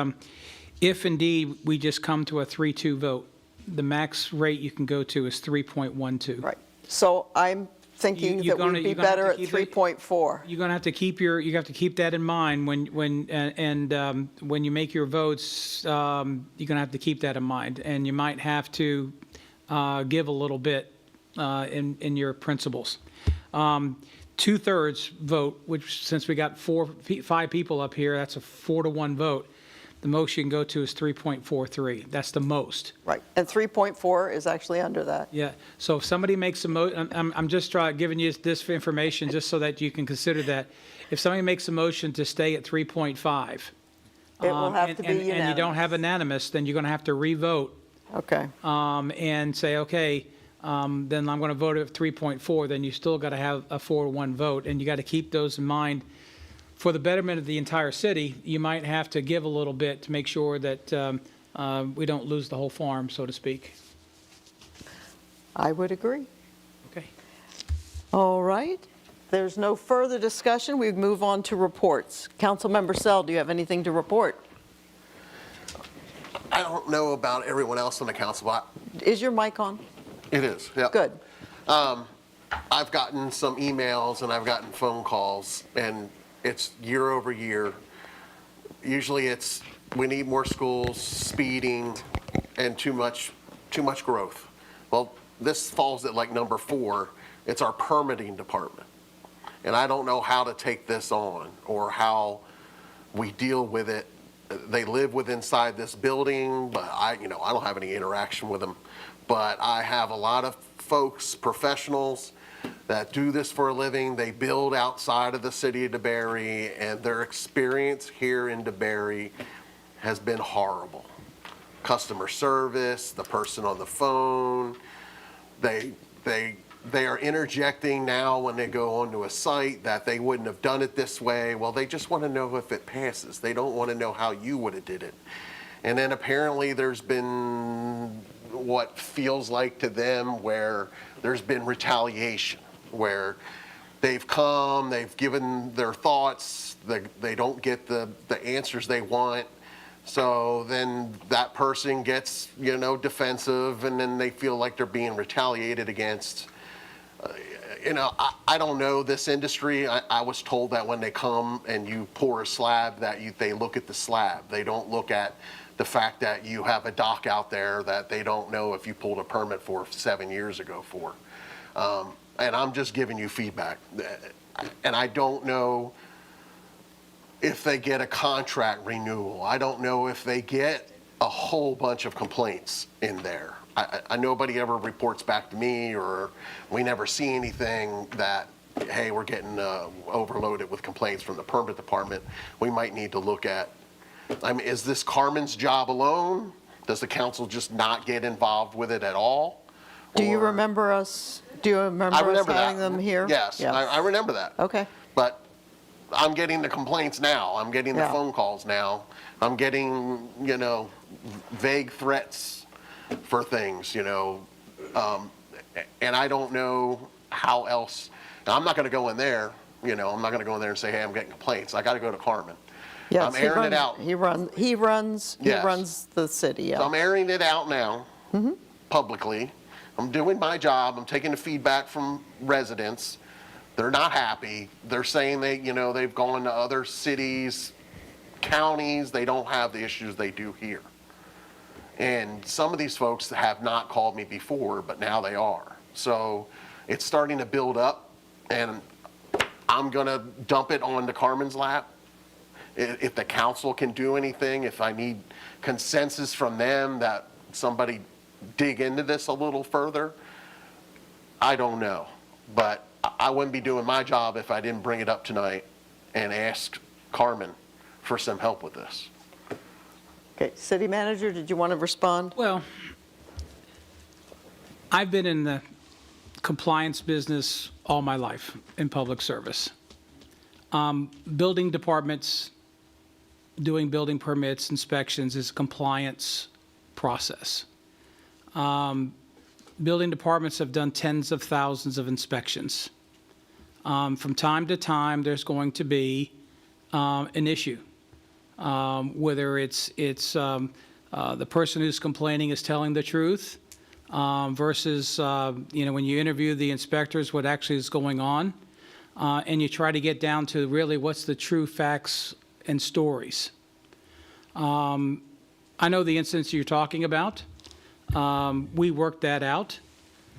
if indeed we just come to a 3-2 vote, the max rate you can go to is 3.12. Right. So I'm thinking You're that we'd gonna- be you're gonna have better to at keep it- 3.4. You're going to have to keep that in mind when you make your votes. You're going to have to keep that in mind, and you might have to give a little bit in your principles. 2/3 vote, which since we got 5 people up here, that's a 4-to-1 vote. The most you can go to is 3.43. That's the most. Right. And 3.4 is actually under that. Yeah, so if somebody makes I'm just giving you this information just so that you can consider that. If somebody makes a motion to stay at 3.5. It will have to be And you don't unanimous. have unanimous, then you're going to have to re-vote Okay. and say, okay, then I'm going to vote at 3.4, then you still got to have a 4-to-1 vote, and you got to keep those in mind. For the betterment of the entire city, you might have to give a little bit to make sure that we don't lose the whole farm, so to speak. I would agree. Okay. All right. There's no further discussion. We move on to reports. Councilmember Sell, do you have anything to report? I don't know about everyone else on the council, but Is your mic on? it is, yeah. Good. I've gotten some emails and I've gotten phone calls, and it's year over year. Usually it's, we need more schools, speeding, and too much growth. Well, this falls at like number 4. It's our permitting department. And I don't know how to take this on or how we deal with it. They live inside this building, but I don't have any interaction with them. But I have a lot of folks, professionals, that do this for a living. They build outside of the city of DeBary, and their experience here in DeBary has been horrible. Customer service, the person on the phone, they are interjecting now when they go onto a site that they wouldn't have done it this way. Well, they just want to know if it passes. They don't want to know how you would have did it. And then apparently there's been what feels like to them where there's been retaliation, where they've come, they've given their thoughts, they don't get the answers they want. So then that person gets, defensive, and then they feel like they're being retaliated against. I don't know this industry. I was told that when they come and you pour a slab, that they look at the slab. They don't look at the fact that you have a dock out there that they don't know if you pulled a permit for 7 years ago for. And I'm just giving you feedback. And I don't know if they get a contract renewal. I don't know if they get a whole bunch of complaints in there. Nobody ever reports back to me, or we never see anything that, hey, we're getting overloaded with complaints from the permit department. We might need to look at, is this Carmen's job alone? Does the council just not get involved with it at all? Do you Or- remember us I remember having that. them here? Yes, I remember that. Okay. But I'm getting the complaints now. I'm getting the Yeah. phone calls now. I'm getting, vague threats for things, and I don't know how else. Now, I'm not going to go in there, I'm not going to go in there and say, hey, I'm getting complaints. I got to go to Carmen. Yes, I'm airing it out. He runs Yes. the city, So yeah. I'm airing it out now, publicly. I'm doing my job. I'm taking the feedback from residents. They're not happy. They're saying they've gone to other cities, counties. They don't have the issues they do here. And some of these folks have not called me before, but now they are. So it's starting to build up, and I'm going to dump it onto Carmen's lap. If the council can do anything, if I need consensus from them that somebody dig into this a little further, I don't know. But I wouldn't be doing my job if I didn't bring it up tonight and ask Carmen for some help with this. Okay, city manager, did you want to respond? Well, I've been in the compliance business all my life in public service. Building departments, doing building permits, inspections is a compliance process. Building departments have done tens of thousands of inspections. From time to time, there's going to be an issue. Whether it's the person who's complaining is telling the truth versus, when you interview the inspectors, what actually is going on, and you try to get down to really what's the true facts and stories. I know the instance you're talking about. We worked that out.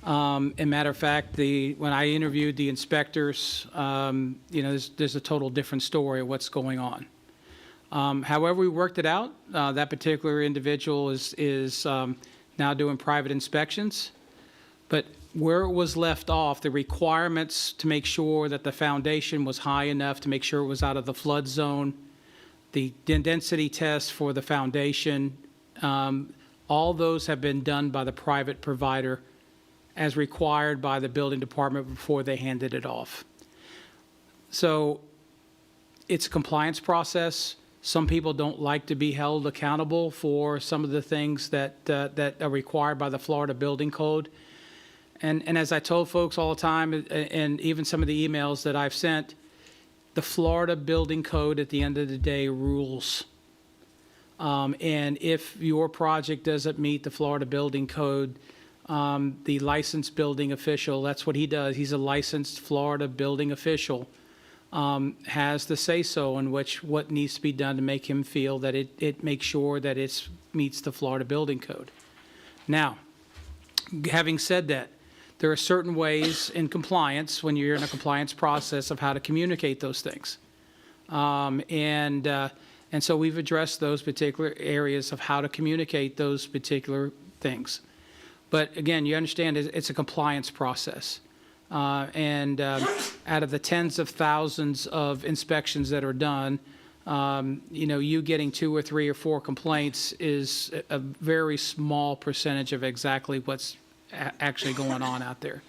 As a matter of fact, when I interviewed the inspectors, there's a total different story of what's going on. However, we worked it out. That particular individual is now doing private inspections. But where it was left off, the requirements to make sure that the foundation was high enough to make sure it was out of the flood zone, the density test for the foundation, all those have been done by the private provider as required by the building department before they handed it off. So it's a compliance process. Some people don't like to be held accountable for some of the things that are required by the Florida Building Code. And as I told folks all the time, and even some of the emails that I've sent, the Florida Building Code at the end of the day rules. And if your project doesn't meet the Florida Building Code, the licensed building official, that's what he does, he's a licensed Florida building official, has the say-so in which what needs to be done to make him feel that it makes sure that it meets the Florida Building Code. Now, having said that, there are certain ways in compliance, when you're in a compliance process, of how to communicate those things. And so we've addressed those particular areas of how to communicate those particular things. But again, you understand it's a compliance process. Out of the tens of thousands of inspections that are done, you getting 2 or 3 or 4 complaints is a very small percentage of exactly what's actually going on out there.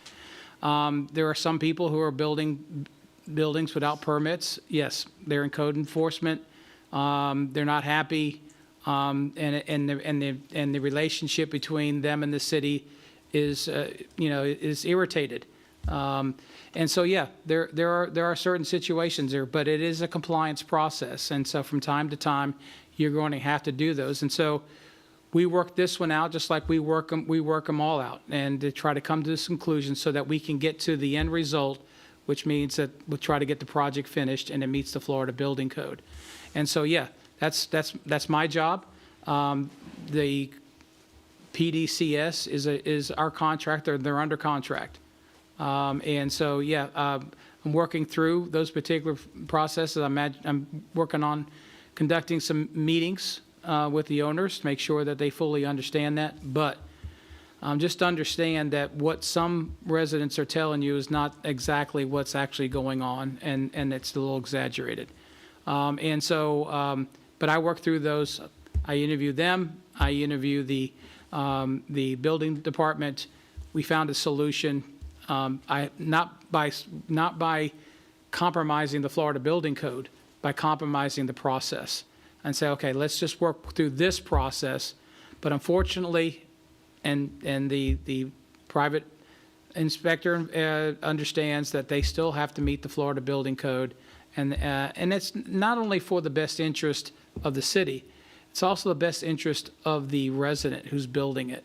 There are some people who are building buildings without permits. Yes, they're in code enforcement. They're not happy, and the relationship between them and the city is irritated. And so, yeah, there are certain situations there, but it is a compliance process. And so from time to time, you're going to have to do those. And so we work this one out just like we work them all out, and to try to come to this conclusion so that we can get to the end result, which means that we'll try to get the project finished and it meets the Florida Building Code. And so, yeah, that's my job. The PDCS is our contractor. They're under contract. And so, yeah, I'm working through those particular processes. I'm working on conducting some meetings with the owners to make sure that they fully understand that. But just understand that what some residents are telling you is not exactly what's actually going on, and it's a little exaggerated. But I work through those. I interview them. I interview the building department. We found a solution. Not by compromising the Florida Building Code, by compromising the process, and say, okay, let's just work through this process. But unfortunately, and the private inspector understands that they still have to meet the Florida Building Code, and it's not only for the best interest of the city, it's also the best interest of the resident who's building it.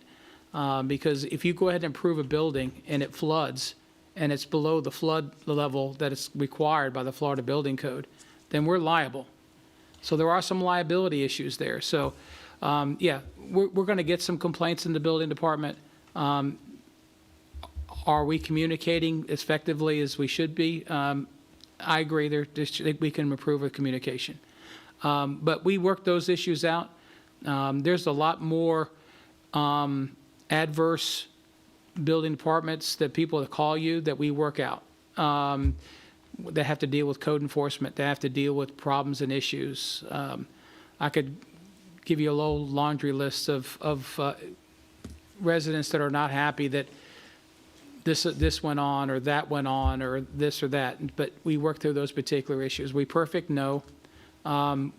Because if you go ahead and improve a building and it floods, and it's below the flood level that is required by the Florida Building Code, then we're liable. So there are some liability issues there. So, yeah, we're going to get some complaints in the building department. Are we communicating as effectively as we should be? I agree. We can improve with communication. But we work those issues out. There's a lot more adverse building departments that people that call you that we work out. That have to deal with code enforcement. They have to deal with problems and issues. I could give you a little laundry list of residents that are not happy that this went on or that went on or this or that. But we work through those particular issues. We perfect? No.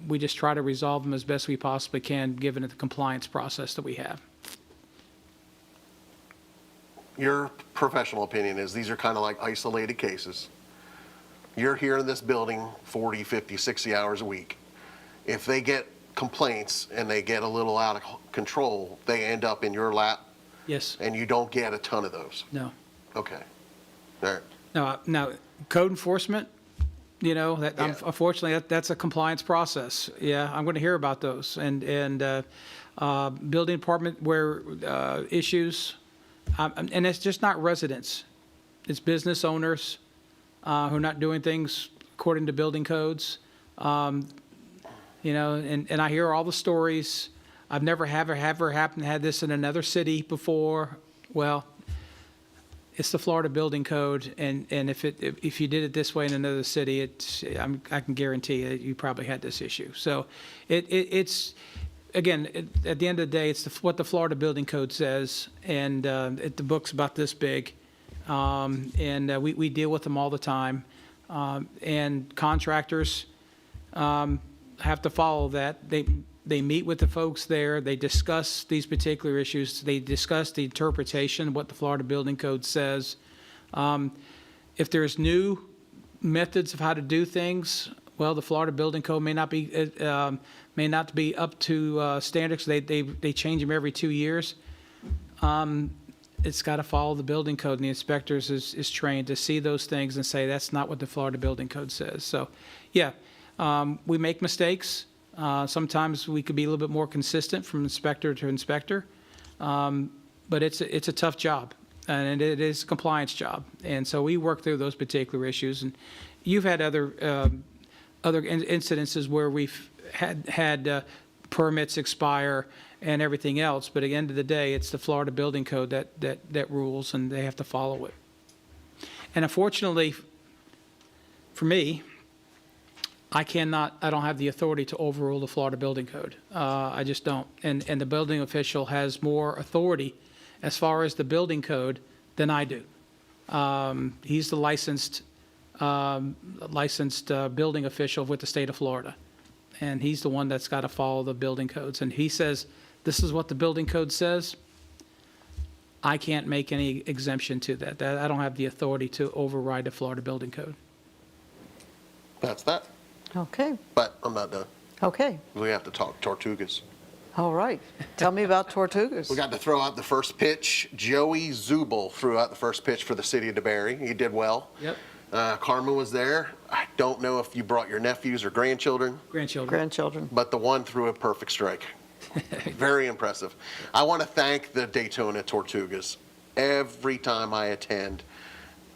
We just try to resolve them as best we possibly can, given the compliance process that we have. Your professional opinion is these are kind of like isolated cases. You're here in this building 40, 50, 60 hours a week. If they get complaints and they get a little out of control, they end up in your lap, Yes. and you don't get a ton of those. No. Okay. All right. Now, code enforcement, Yeah. unfortunately, that's a compliance process. Yeah, I'm going to hear about those. And building department where issues, and it's just not residents. It's business owners who are not doing things according to building codes. And I hear all the stories. I've never had this in another city before. Well, it's the Florida Building Code, and if you did it this way in another city, I can guarantee you that you probably had this issue. So it's again, at the end of the day, it's what the Florida Building Code says, and the book's about this big, and we deal with them all the time, and contractors have to follow that. They meet with the folks there. They discuss these particular issues. They discuss the interpretation of what the Florida Building Code says. If there's new methods of how to do things, well, the Florida Building Code may not be up to standards. They change them every 2 years. it's got to follow the building code, and the inspectors is trained to see those things and say, that's not what the Florida Building Code says. So, yeah, we make mistakes. Sometimes we could be a little bit more consistent from inspector to inspector, but it's a tough job, and it is a compliance job. And so we work through those particular issues. And you've had other incidences where we've had permits expire and everything else, but at the end of the day, it's the Florida Building Code that rules, and they have to follow it. And unfortunately, for me, I don't have the authority to overrule the Florida Building Code. I just don't. And the building official has more authority as far as the building code than I do. He's the licensed building official with the state of Florida. And he's the one that's got to follow the building codes. And he says, this is what the building code says. I can't make any exemption to that. I don't have the authority to override the Florida Building Code. That's that. Okay, But I'm not done. okay, We have to talk Tortugas. all right. Tell me about Tortugas. We got to throw out the first pitch. Joey Zubel threw out the first pitch for the city of DeBary. He did well. Yep. Carmen was there. I don't know if you brought your nephews or grandchildren, Grandchildren. but the one threw a perfect strike. Very impressive. I want to thank the Daytona Tortugas. Every time I attend,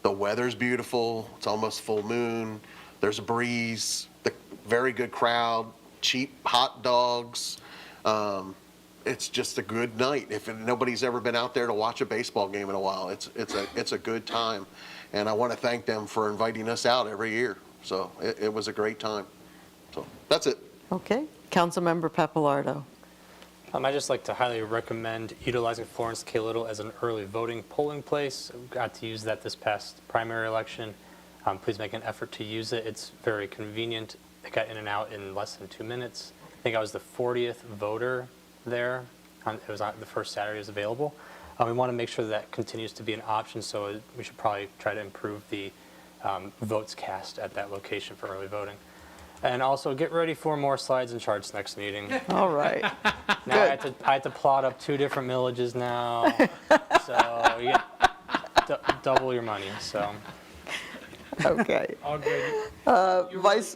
the weather's beautiful. It's almost full moon. There's a breeze. The very good crowd. Cheap hot dogs. It's just a good night. If nobody's ever been out there to watch a baseball game in a while, it's a good time. And I want to thank them for inviting us out every year. So it was a great time. So that's it. Okay, Councilmember Papalardo. I'd just like to highly recommend utilizing Florence K. Little as an early voting polling place. Got to use that this past primary election. Please make an effort to use it. It's very convenient. It got in and out in less than 2 minutes. I think I was the 40th voter there. It was on the first Saturday it was available. We want to make sure that continues to be an option, so we should probably try to improve the votes cast at that location for early voting. And also get ready for more slides and charts next meeting. All right. Now I had to plot up 2 different millages now, so you get double your money. So Okay. All good.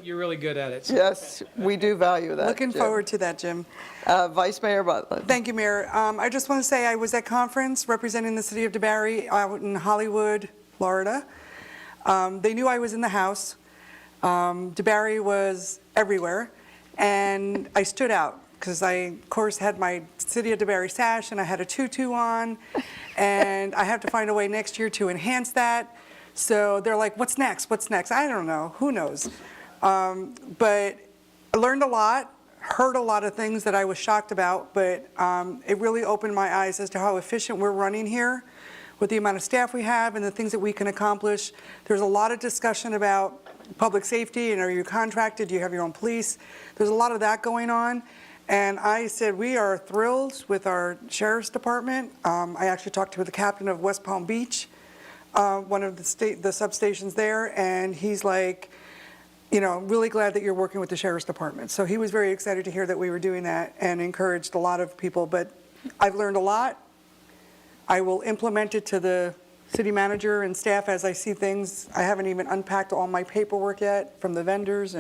You're really good at it. So. Yes, we do value that. Looking Jim. forward to that, Jim. Vice Mayor Butler. Thank you, Mayor. I just want to say I was at conference representing the city of DeBary out in Hollywood, Florida. They knew I was in the house. DeBary was everywhere, and I stood out because I, of course, had my City of DeBary sash, and I had a tutu on, and I have to find a way next year to enhance that. So they're like, what's next? What's next? I don't know. Who knows? But I learned a lot, heard a lot of things that I was shocked about, but it really opened my eyes as to how efficient we're running here with the amount of staff we have and the things that we can accomplish. There's a lot of discussion about public safety and are you contracted? Do you have your own police? There's a lot of that going on. And I said, we are thrilled with our sheriff's department. I actually talked to the captain of West Palm Beach, one of the substations there, and he's like, you know, really glad that you're working with the sheriff's department. So he was very excited to hear that we were doing that and encouraged a lot of people. But I've learned a lot. I will implement it to the city manager and staff as I see things. I haven't even unpacked all my paperwork yet from the vendors.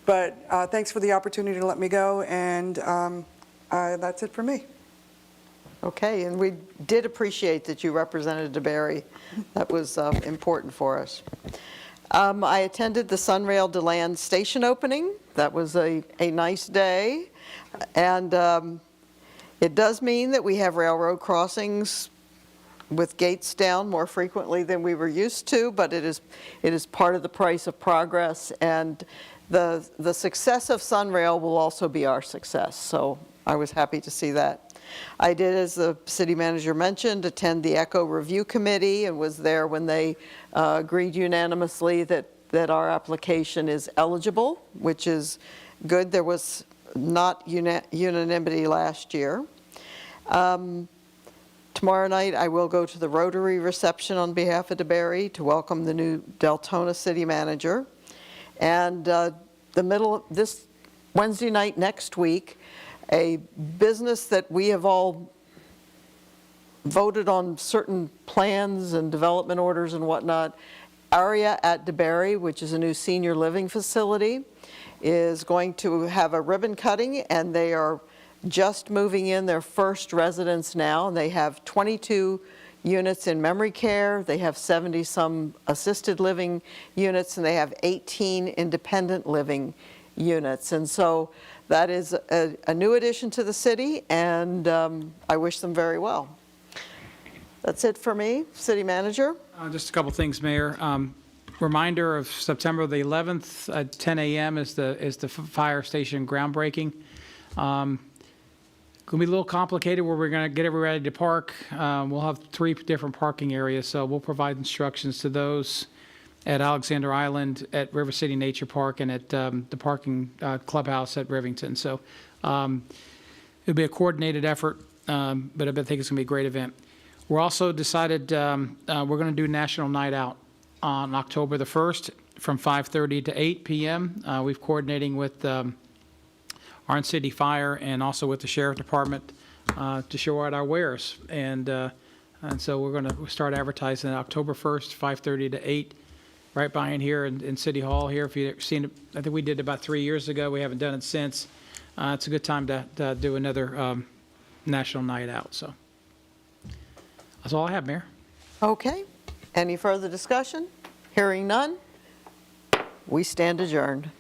But thanks for the opportunity to let me go. And that's it for me. Okay, and we did appreciate that you represented DeBary. That was important for us. I attended the Sunrail DeLand station opening. That was a nice day. And it does mean that we have railroad crossings with gates down more frequently than we were used to, but it is part of the price of progress. And the success of Sunrail will also be our success. So I was happy to see that. I did, as the city manager mentioned, attend the ECHO Review Committee and was there when they agreed unanimously that our application is eligible, which is good. There was not unanimity last year. Tomorrow night, I will go to the Rotary reception on behalf of DeBary to welcome the new Deltona city manager. And this Wednesday night next week, a business that we have all voted on certain plans and development orders and whatnot. Aria at DeBerry, which is a new senior living facility, is going to have a ribbon cutting, and they are just moving in their first residents now. And they have 22 units in memory care, they have 70-some assisted living units, and they have 18 independent living units. And so that is a new addition to the city, and I wish them very well. That's it for me. City Manager? Just a couple things, Mayor. Reminder of September the 11th at 10 a.m. is the fire station groundbreaking. Going to be a little complicated where we're going to get everybody ready to park. We'll have 3 different parking areas, so we'll provide instructions to those at Alexander Island, at River City Nature Park, and at the parking clubhouse at Rivington. So it'll be a coordinated effort, but I think it's going to be a great event. We're also decided we're going to do National Night Out on October the 1st from 5:30 to 8 p.m. We've coordinating with Orange City Fire and also with the Sheriff Department to show out our wares. And so we're going to start advertising October 1st, 5:30 to 8, right by in here in City Hall here. If you've seen it, I think we did it about 3 years ago. We haven't done it since. It's a good time to do another National Night Out. So that's all I have, Mayor. Okay. Any further discussion? Hearing none, we stand adjourned.